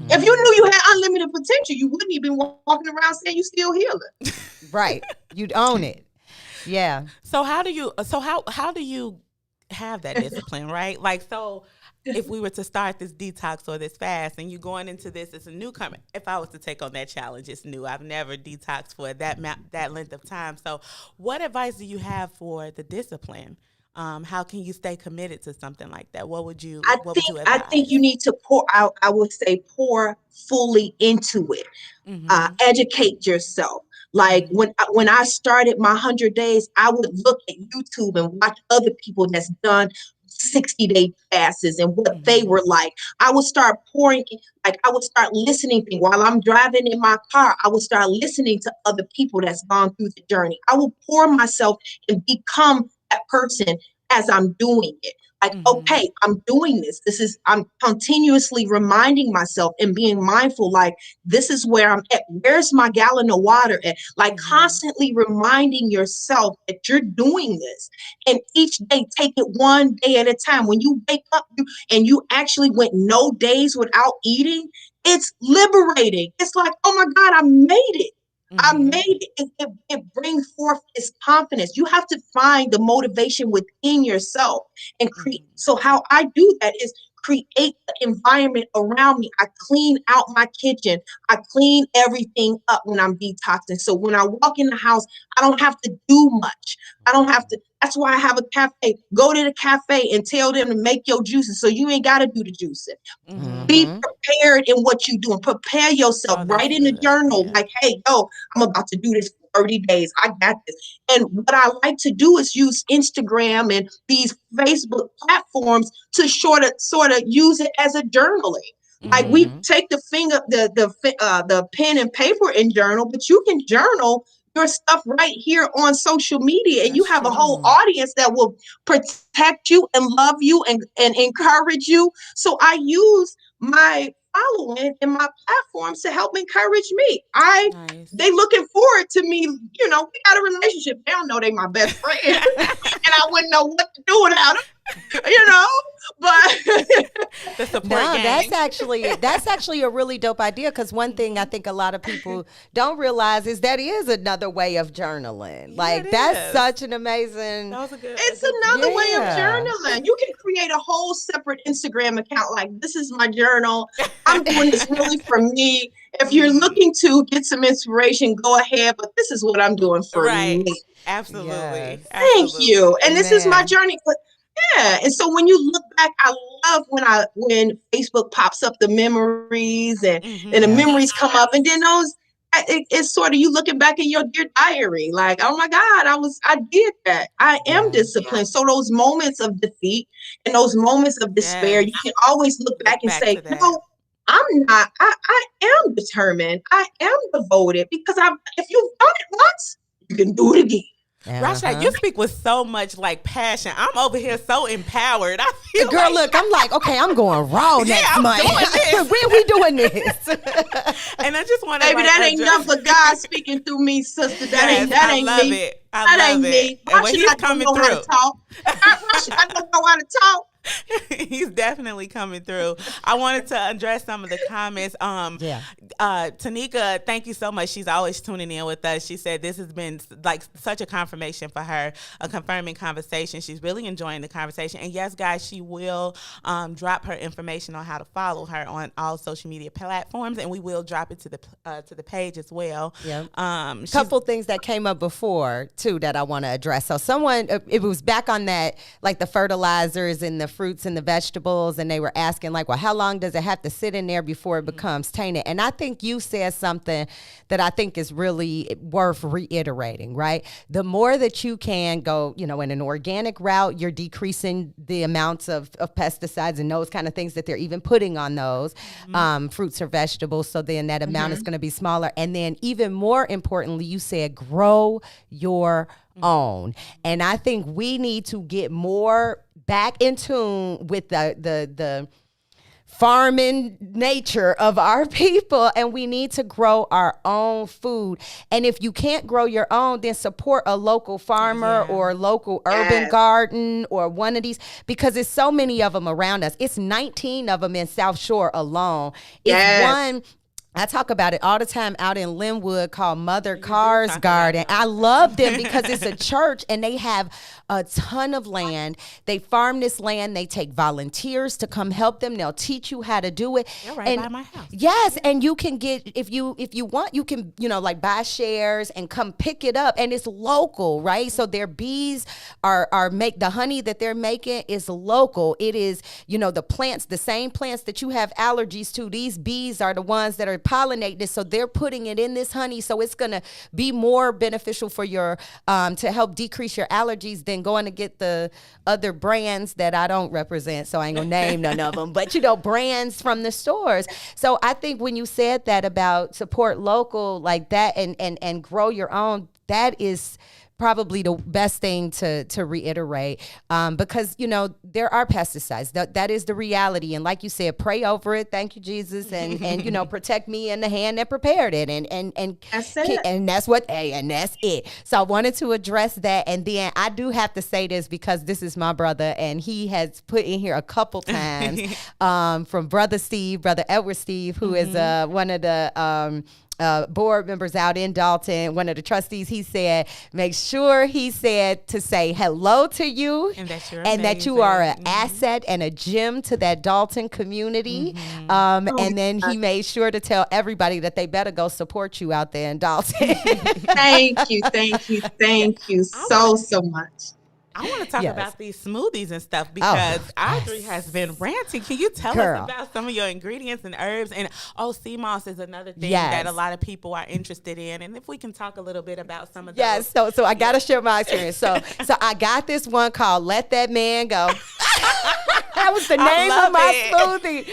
If you knew you had unlimited potential, you wouldn't even walking around saying you still healing. Right. You'd own it. Yeah. So how do you have that discipline, right? Like, so if we were to start this detox or this fast and you going into this as a newcomer, if I was to take on that challenge, it's new. I've never detoxed for that length of time. So what advice do you have for the discipline? How can you stay committed to something like that? What would you advise? I think you need to pour out. I would say pour fully into it. Educate yourself. Like when I started my 100 days, I would look at YouTube and watch other people that's done 60-day fasts and what they were like. I would start I would start listening while I'm driving in my car. I would start listening to other people that's gone through the journey. I will pour myself and become that person as I'm doing it. Like, okay, I'm doing this. I'm continuously reminding myself and being mindful, like, this is where I'm at. Where's my gallon of water at? Like, constantly reminding yourself that you're doing this. And each day, take it one day at a time. When you wake up and you actually went no days without eating, it's liberating. It's like, oh my God, I made it. I made it. It brings forth this confidence. You have to find the motivation within yourself and create. So how I do that is create the environment around me. I clean out my kitchen. I clean everything up when I'm detoxing. So when I walk in the house, I don't have to do much. I don't have to. That's why I have a cafe. Go to the cafe and tell them to make your juices so you ain't got to do the juicing. Be prepared in what you're doing. Prepare yourself. Write in the journal like, hey, yo, I'm about to do this for 30 days. I got this. And what I like to do is use Instagram and these Facebook platforms to sort of use it as a journaling. Like we take the pen and paper and journal, but you can journal your stuff right here on social media, and you have a whole audience that will protect you and love you and encourage you. So I use my following and my platforms to help encourage me. They looking forward to me. You know, we got a relationship. They don't know they my best friend, and I wouldn't know what to do without them. You know, but the support gang. that's actually a really dope idea, because one thing I think a lot of people don't realize is that is another way of journaling. Like that's such an amazing. It's another way of journaling. You can create a whole separate Instagram account. Like, this is my journal. I'm doing this really for me. If you're looking to get some inspiration, go ahead. But this is what I'm doing for me. Absolutely. Yes. Thank you. And this is my journey. Yeah, and so when you look back, I love when Facebook pops up the memories and the memories come up, and then those it's sort of you looking back in your dear diary, like, oh my God, I did that. I am disciplined. So those moments of defeat and those moments of despair, you can always look back and say, no, I'm not. I am determined. I am devoted, because if you've done it once, you can do it again. Rasha, you speak with so much like passion. I'm over here so empowered. I feel Girl, look, I'm like, okay, I'm going raw next month. When we doing this? And I just want to, baby, that ain't nothing but God speaking through me, sister. That ain't me. I love it. And when he's coming through, I don't know how to talk. He's definitely coming through. I wanted to address some of the comments. Tanika, thank you so much. She's always tuning in with us. She said this has been like such a confirmation for her, a confirming conversation. She's really enjoying the conversation. And yes, guys, she will drop her information on how to follow her on all social media platforms, and we will drop it to the page as well. Yeah. Couple things that came up before too that I want to address. So someone, it was back on that, like the fertilizers and the fruits and the vegetables, and they were asking like, well, how long does it have to sit in there before it becomes tainted? And I think you said something that I think is really worth reiterating, right? The more that you can go, in an organic route, you're decreasing the amounts of pesticides and those kind of things that they're even putting on those fruits or vegetables. So then that amount is going to be smaller. And then even more importantly, you said grow your own. And I think we need to get more back in tune with the farming nature of our people, and we need to grow our own food. And if you can't grow your own, then support a local farmer or local urban garden or one of these, because there's so many of them around us. It's 19 of them in South Shore alone. It's one. I talk about it all the time out in Linwood called Mother Carr's Garden. I love them because it's a church and they have a ton of land. They farm this land. They take volunteers to come help them. They'll teach you how to do it. They're right by my house. Yes, and you can get, if you want, you can, like buy shares and come pick it up, and it's local, right? So their bees are make the honey that they're making is local. It is, the plants, the same plants that you have allergies to. These bees are the ones that are pollinating it, so they're putting it in this honey, so it's going to be more beneficial for your to help decrease your allergies than going to get the other brands that I don't represent, so I ain't gonna name none of them, but brands from the stores. So I think when you said that about support local like that and grow your own, that is probably the best thing to reiterate, because there are pesticides. That is the reality, and like you said, pray over it. Thank you, Jesus, and protect me and the hand that prepared it, and That's it. and that's it. So I wanted to address that, and then I do have to say this because this is my brother, and he has put in here a couple times from brother Edward Steve, who is one of the board members out in Dalton, one of the trustees. He said, make sure he said to say hello to you and that you are an asset and a gem to that Dalton community. And then he made sure to tell everybody that they better go support you out there in Dalton. Thank you so much. I want to talk about these smoothies and stuff because Audrey has been ranting. Can you tell us about some of your ingredients and herbs? And sea moss is another thing that a lot of people are interested in. And if we can talk a little bit about some of those. Yes, so I got to share my experience. So I got this one called Let That Man Go. That was the name of my smoothie.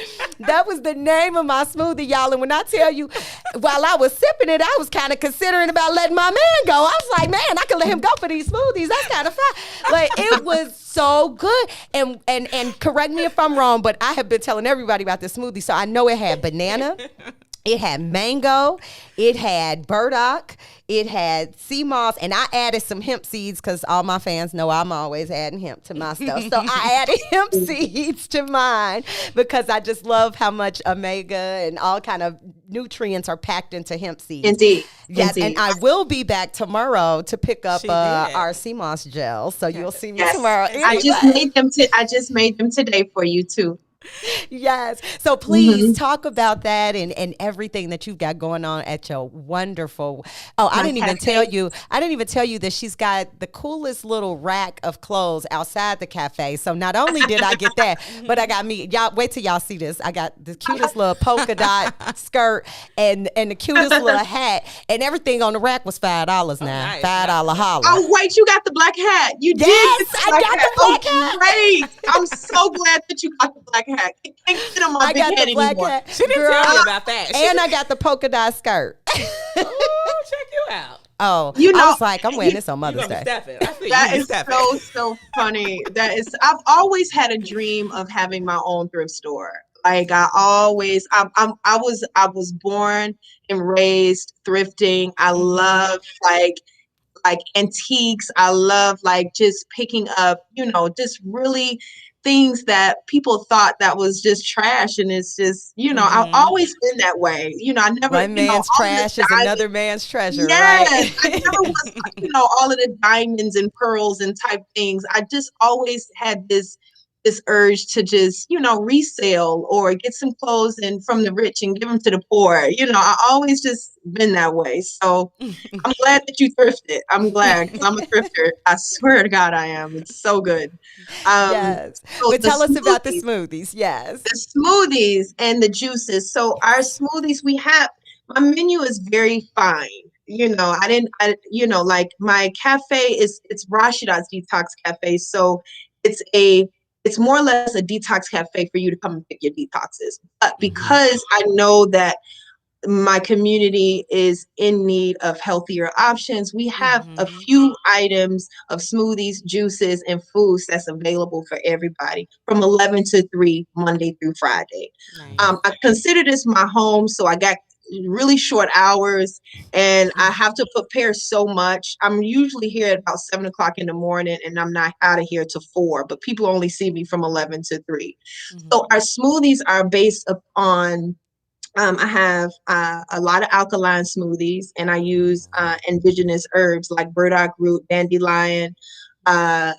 That was the name of my smoothie, y'all. And when I tell you, while I was sipping it, I was kind of considering about letting my man go. I was like, man, I could let him go for these smoothies. That's kind of fun. But it was so good. And correct me if I'm wrong, but I have been telling everybody about this smoothie. So I know it had banana. It had mango, it had burdock, it had sea moss, and I added some hemp seeds because all my fans know I'm always adding hemp to my stuff. So I added hemp seeds to mine because I just love how much omega and all kind of nutrients are packed into hemp seeds. Indeed. Yes, Indeed. and I will be back tomorrow to pick up our sea moss gel. So you'll see me tomorrow. Anyway. I just made them today for you too. Yes. So please talk about that and everything that you've got going on at your wonderful. I didn't even tell you that she's got the coolest little rack of clothes outside the cafe. So not only did I get that, but I got y'all wait till y'all see this. I got the cutest little polka dot skirt and the cutest little hat, and everything on the rack was $5 now. Nice. $5 holla. Oh wait, you got the black hat. You did. I got the black hat. Great. I'm so glad that you got the black hat. It can't fit on my big head anymore. She didn't tell me about that. And I got the polka dot skirt. Oh, check you out. I was like, I'm wearing this on Mother's Day. That is so funny. I've always had a dream of having my own thrift store. Like I was born and raised thrifting. I love like antiques. I love like just picking up, just really things that people thought that was just trash, and it's just I've always been that way. I never one man's trash is another man's treasure. Yes, right? I never was all of the diamonds and pearls and type things. I just always had this urge to just resell or get some clothes and from the rich and give them to the poor. I always just been that way. So I'm glad that you thrifted. I'm glad, 'cause I'm a thrifter. I swear to God I am. It's so good. Yes. So but tell us about the smoothies. Yes. The smoothies and the juices. So our smoothies, my menu is very fine. Like my cafe it's Rashida's Detox Cafe. So it's more or less a detox cafe for you to come and pick your detoxes. But because I know that my community is in need of healthier options, we have a few items of smoothies, juices, and foods that's available for everybody from 11 to 3, Monday through Friday. Nice. I consider this my home, so I got really short hours and I have to prepare so much. I'm usually here at about 7 o'clock in the morning and I'm not out of here till 4, but people only see me from 11 to 3. So our smoothies are based upon, I have a lot of alkaline smoothies, and I use indigenous herbs like burdock root, dandelion. I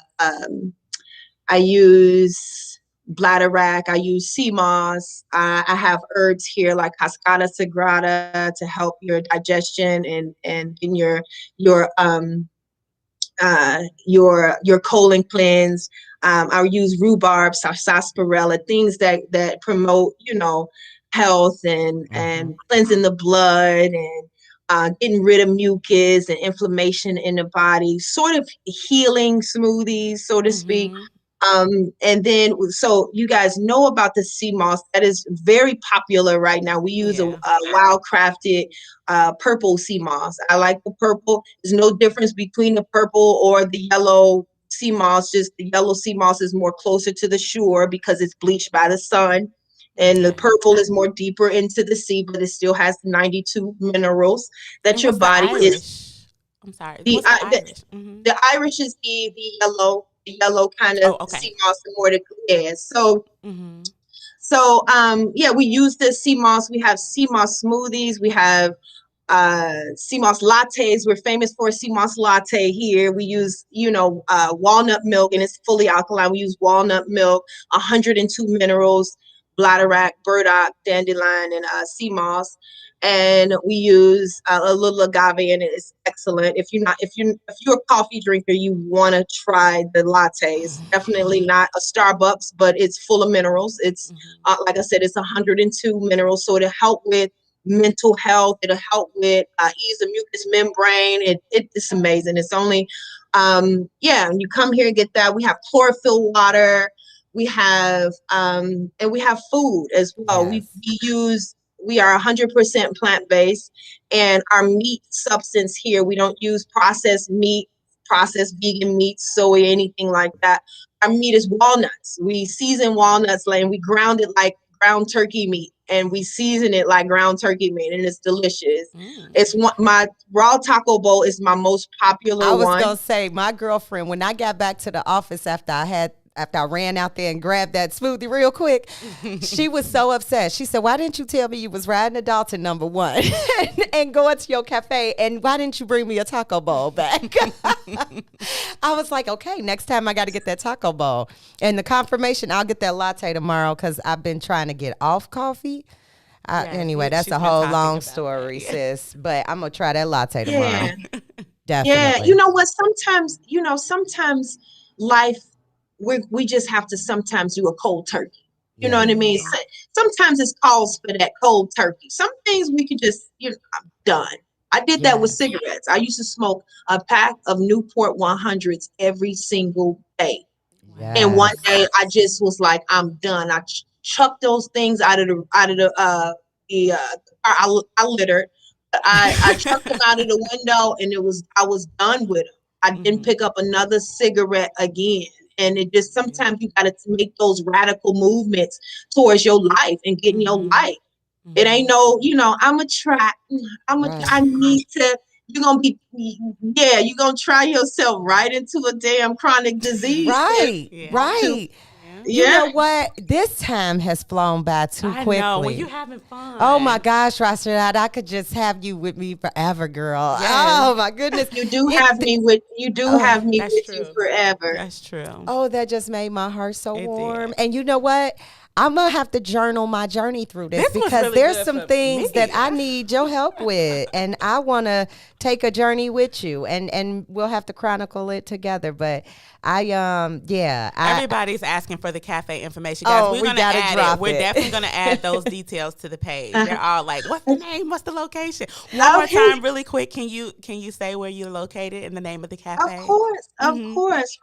use bladderwrack. I use sea moss. I have herbs here like cascada sagrada to help your digestion and in your colon cleanse. I use rhubarb, sarsaparilla, things that promote health and cleansing the blood and getting rid of mucus and inflammation in the body. Sort of healing smoothies, so to speak. And then, so you guys know about the sea moss that is very popular right now. We use a wild crafted purple sea moss. I like the purple. There's no difference between the purple or the yellow sea moss. Just the yellow sea moss is more closer to the shore because it's bleached by the sun. And the purple is more deeper into the sea, but it still has 92 minerals that your body is. I'm sorry. The Irish? The Irish is the yellow kind of sea moss and more we use the sea moss. We have sea moss smoothies. We have sea moss lattes. We're famous for a sea moss latte here. We use, walnut milk, and it's fully alkaline. We use walnut milk, 102 minerals, bladderwrack, burdock, dandelion, and sea moss. And we use a little agave in it. It's excellent. If you're a coffee drinker, you want to try the latte. It's definitely not a Starbucks, but it's full of minerals. It's like I said, it's 102 minerals, so it'll help with mental health. It'll help with ease the mucous membrane. It's amazing. It's only you come here and get that. We have chlorophyll water. We have and we have food as well. Yes. We are 100% plant-based, and our meat substance here, we don't use processed meat, processed vegan meat, soy, anything like that. Our meat is walnuts. We season walnuts, and we ground it like ground turkey meat, and we season it like ground turkey meat, and it's delicious. It's my raw taco bowl is my most popular one. I was going to say, my girlfriend, when I got back to the office after I ran out there and grabbed that smoothie real quick, she was so upset. She said, why didn't you tell me you was riding to Dalton, number one, and going to your cafe, and why didn't you bring me a taco bowl back? I was like, okay, next time I got to get that taco bowl. And the confirmation, I'll get that latte tomorrow because I've been trying to get off coffee. Anyway, that's a whole long story, sis. But I'm going to try that latte tomorrow. Yeah. Definitely. Yeah, you know what? Sometimes life, we just have to sometimes do a cold turkey. You know what I mean? Sometimes it's calls for that cold turkey. Some things we could just, I'm done. I did that with cigarettes. I used to smoke a pack of Newport 100s every single day. Yes. And one day I just was like, I'm done. I chucked those things out of the I littered. I chucked them out of the window, and I was done with them. I didn't pick up another cigarette again. And it just, sometimes you got to make those radical movements towards your life and getting your life. It ain't no, I need to, you're going to try yourself right into a damn chronic disease. Right. You know what? This time has flown by too quickly. I know. Well, you having fun. Oh my gosh, Rashad, I could just have you with me forever, girl. Yes. Oh my goodness. You do have me with you forever. That's true. Oh, that just made my heart so warm. And you know what? I'm going to have to journal my journey through this because really there's some things that I need your help with. And I want to take a journey with you, and we'll have to chronicle it together. But everybody's asking for the cafe information, guys. We're going to add it. We're definitely going to add those details to the page. They're all like, what's the name? What's the location? One more time, really quick. Can you say where you're located and the name of the cafe? Of course.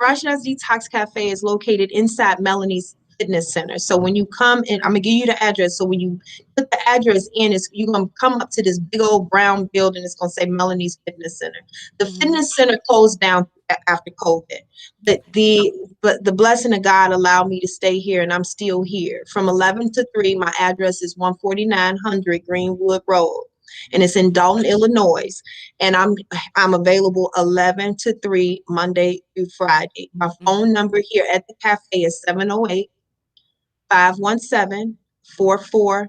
Rashad's Detox Cafe is located inside Melanie's Fitness Center. So when you come in, I'm gonna give you the address. So when you put the address in, you're gonna come up to this big old brown building. It's gonna say Melanie's Fitness Center. The fitness center closed down after COVID, but the blessing of God allowed me to stay here, and I'm still here from 11 to 3. My address is 14900 Greenwood Road, and it's in Dalton, Illinois. And I'm available 11 to 3 Monday through Friday. My phone number here at the cafe is 708-517-4488.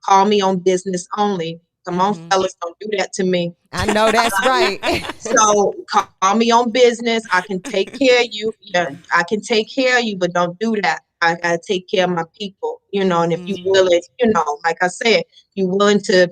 Call me on business only. Come on, fellas, don't do that to me. I know that's right. So call me on business. I can take care of you. Yeah, I can take care of you, but don't do that. I gotta take care of my people, and if you willing, like I said, you willing to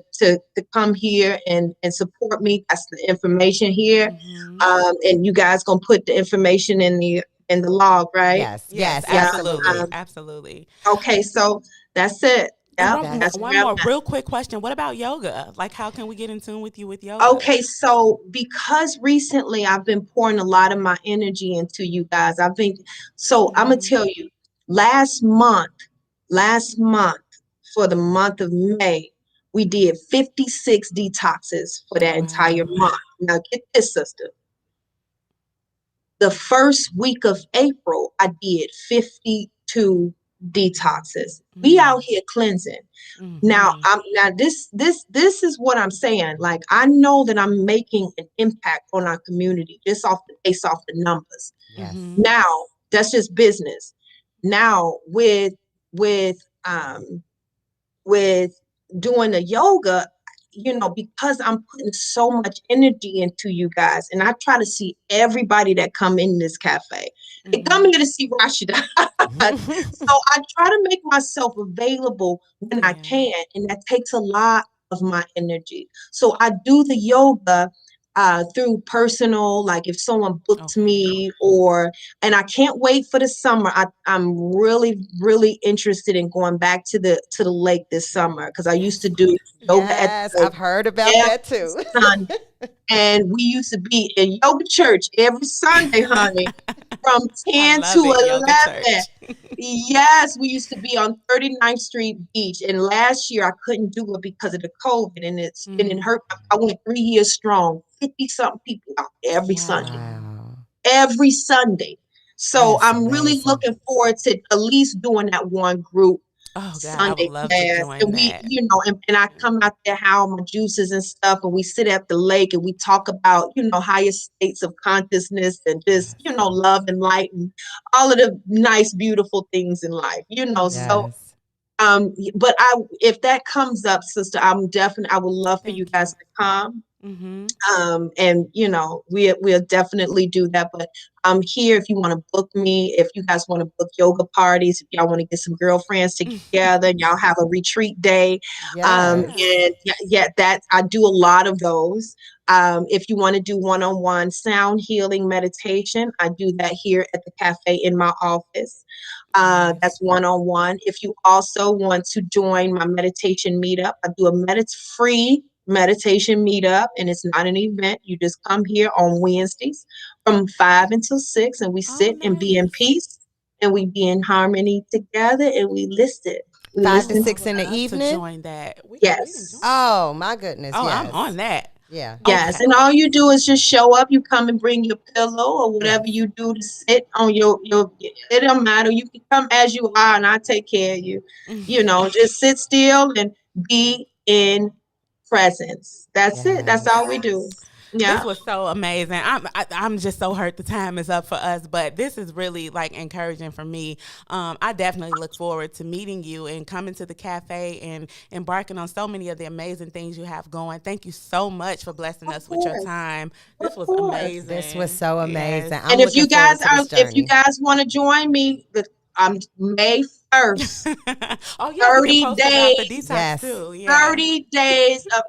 come here and support me, that's the information here. And you guys gonna put the information in the log, right? Yes, absolutely. Absolutely. Okay, so that's it. And Yep, that's one where I'm more at. real quick question. What about yoga? Like, how can we get in tune with you with yoga? Okay, so because recently I've been pouring a lot of my energy into you guys, I'm gonna tell you, last month, for the month of May, we did 56 detoxes for that entire month. Now get this, sister. The first week of April, I did 52 detoxes. We out here cleansing. Now, this is what I'm saying. Like, I know that I'm making an impact on our community just based off the numbers. Yes. Now, that's just business. Now, um with doing the yoga, because I'm putting so much energy into you guys, and I try to see everybody that come in this cafe. They come here to see Rashida. So I try to make myself available when I can, and that takes a lot of my energy. So I do the yoga through personal, like if someone booked me, and I can't wait for the summer. I'm really, really interested in going back to the lake this summer, because I used to do yoga at the lake. I've heard about that too. Sunday. And we used to be in yoga church every Sunday, honey, from 10 to 11. Yes, we used to be on 39th Street Beach. And last year I couldn't do it because of the COVID, and it hurt. I went 3 years strong, 50-something people out every Sunday. Wow. Every Sunday. So That's I'm really amazing. looking forward to at least doing that one group. Oh God, Sunday I would love class. to join And we, that. and I come out there, how my juices and stuff, and we sit at the lake and we talk about, higher states of consciousness and just, love and light and all of the nice, beautiful things in life, So, Yes. but if that comes up, sister, I would love for you guys to come. And we'll definitely do that. But I'm here if you want to book me, if you guys want to book yoga parties, if y'all want to get some girlfriends together and y'all have a retreat day. And that I do a lot of those. If you want to do one-on-one sound healing meditation, I do that here at the cafe in my office. That's one-on-one. If you also want to join my meditation meetup, I do a free meditation meetup, and it's not an event. You just come here on Wednesdays from 5 until 6, and we sit and be in peace, and we be in harmony together, and we listen. 5 to 6 in the evening. To join that. Yes. Oh my goodness. Oh, yes. I'm on that. Yeah. Yes, and all you do is just show up. You come and bring your pillow or whatever you do to sit on your. It don't matter. You can come as you are, and I take care of you. Just sit still and be in presence. That's it. That's all we do. Yeah. This was so amazing. I'm just so hurt the time is up for us, but this is really like encouraging for me. I definitely look forward to meeting you and coming to the cafe and embarking on so many of the amazing things you have going. Thank you so much for blessing us with your time. This was amazing. This was so amazing. Yes. And if you guys want to join me, May 1st. 30 days. Yes. Too. Yeah. 30 days of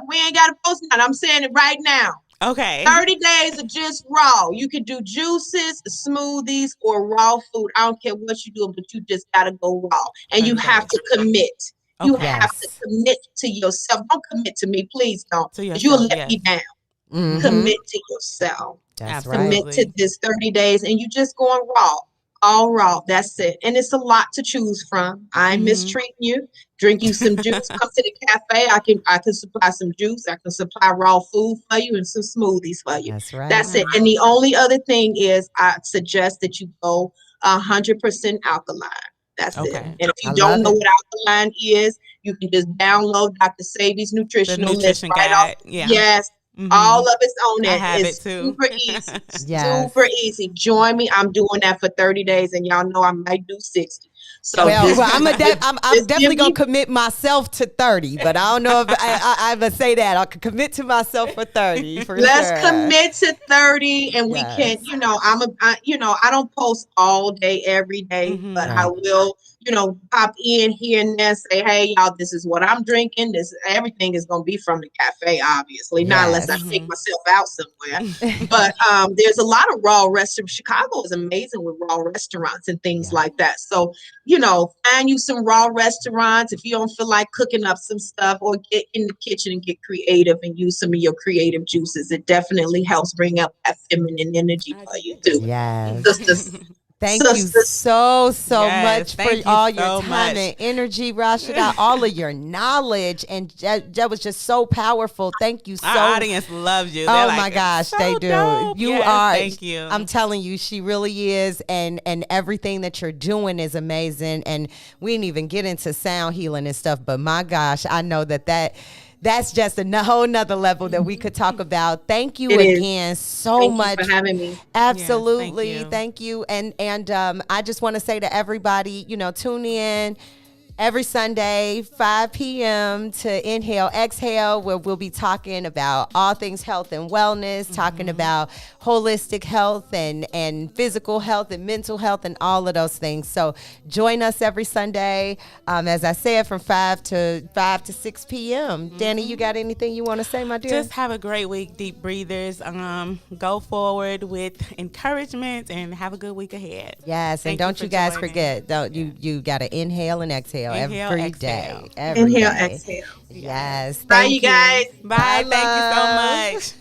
we ain't got to post nothing. I'm saying it right now. Okay. 30 days of just raw. You can do juices, smoothies, or raw food. I don't care what you do, but you just got to go raw. And you have to commit. You have to commit to yourself. Don't commit to me, please don't. You'll let me down. Mm-hmm. Commit to yourself. That's Commit right. to this 30 days, and you just going raw. All raw. That's it. And it's a lot to choose from. I ain't mistreating you. Drink you some juice. Come to the cafe. I can supply some juice. I can supply raw food for you and some smoothies for you. That's right. That's it. And the only other thing is I suggest that you go 100% alkaline. That's it. And if you don't know what alkaline is, you can just download Dr. Sabi's nutritional list right off. Yes. All of it's on it. I have it's it too. Super easy. Super easy. Join me. I'm doing that for 30 days, and y'all know I might do 60. So I'm definitely gonna commit myself to 30, but I don't know if I would say that. I could commit to myself for 30. Let's commit to 30, and we can. I don't post all day every day, but I will. pop in here and there, say, hey, y'all, this is what I'm drinking. Everything is going to be from the cafe, obviously, not unless I take myself out somewhere. But there's a lot of raw restaurants. Chicago is amazing with raw restaurants and things like that. So, find you some raw restaurants. If you don't feel like cooking up some stuff, or get in the kitchen and get creative and use some of your creative juices. It definitely helps bring up that feminine energy for you too. Yes. Sisters. Thank you so Yes, much for all your so time much. and energy, Rashida, all of your knowledge. And that was just so powerful. Thank you so much. Our audience loves you. Oh They're my like, gosh, "So they do. dope." You Yes, are. Thank you. I'm telling you, she really is, and everything that you're doing is amazing. And we didn't even get into sound healing and stuff, but my gosh, I know that's just a whole nother level that we could talk about. Thank you again so much. Thank you for having me. Absolutely. Yes, thank you. And I just want to say to everybody, tune in every Sunday, 5 p.m. to Inhale, Exhale, where we'll be talking about all things health and wellness, talking about holistic health and physical health and mental health and all of those things. So join us every Sunday, as I said, from 5 to 6 p.m. Danny, you got anything you want to say, my dear? Just have a great week, deep breathers. Go forward with encouragement and have a good week ahead. Yes, Thank and don't for you guys joining. forget, you got to inhale and exhale Inhale, every exhale. day. Every Inhale, day. exhale. Yes. Bye, Thank you guys. Bye. Thank you so love. much.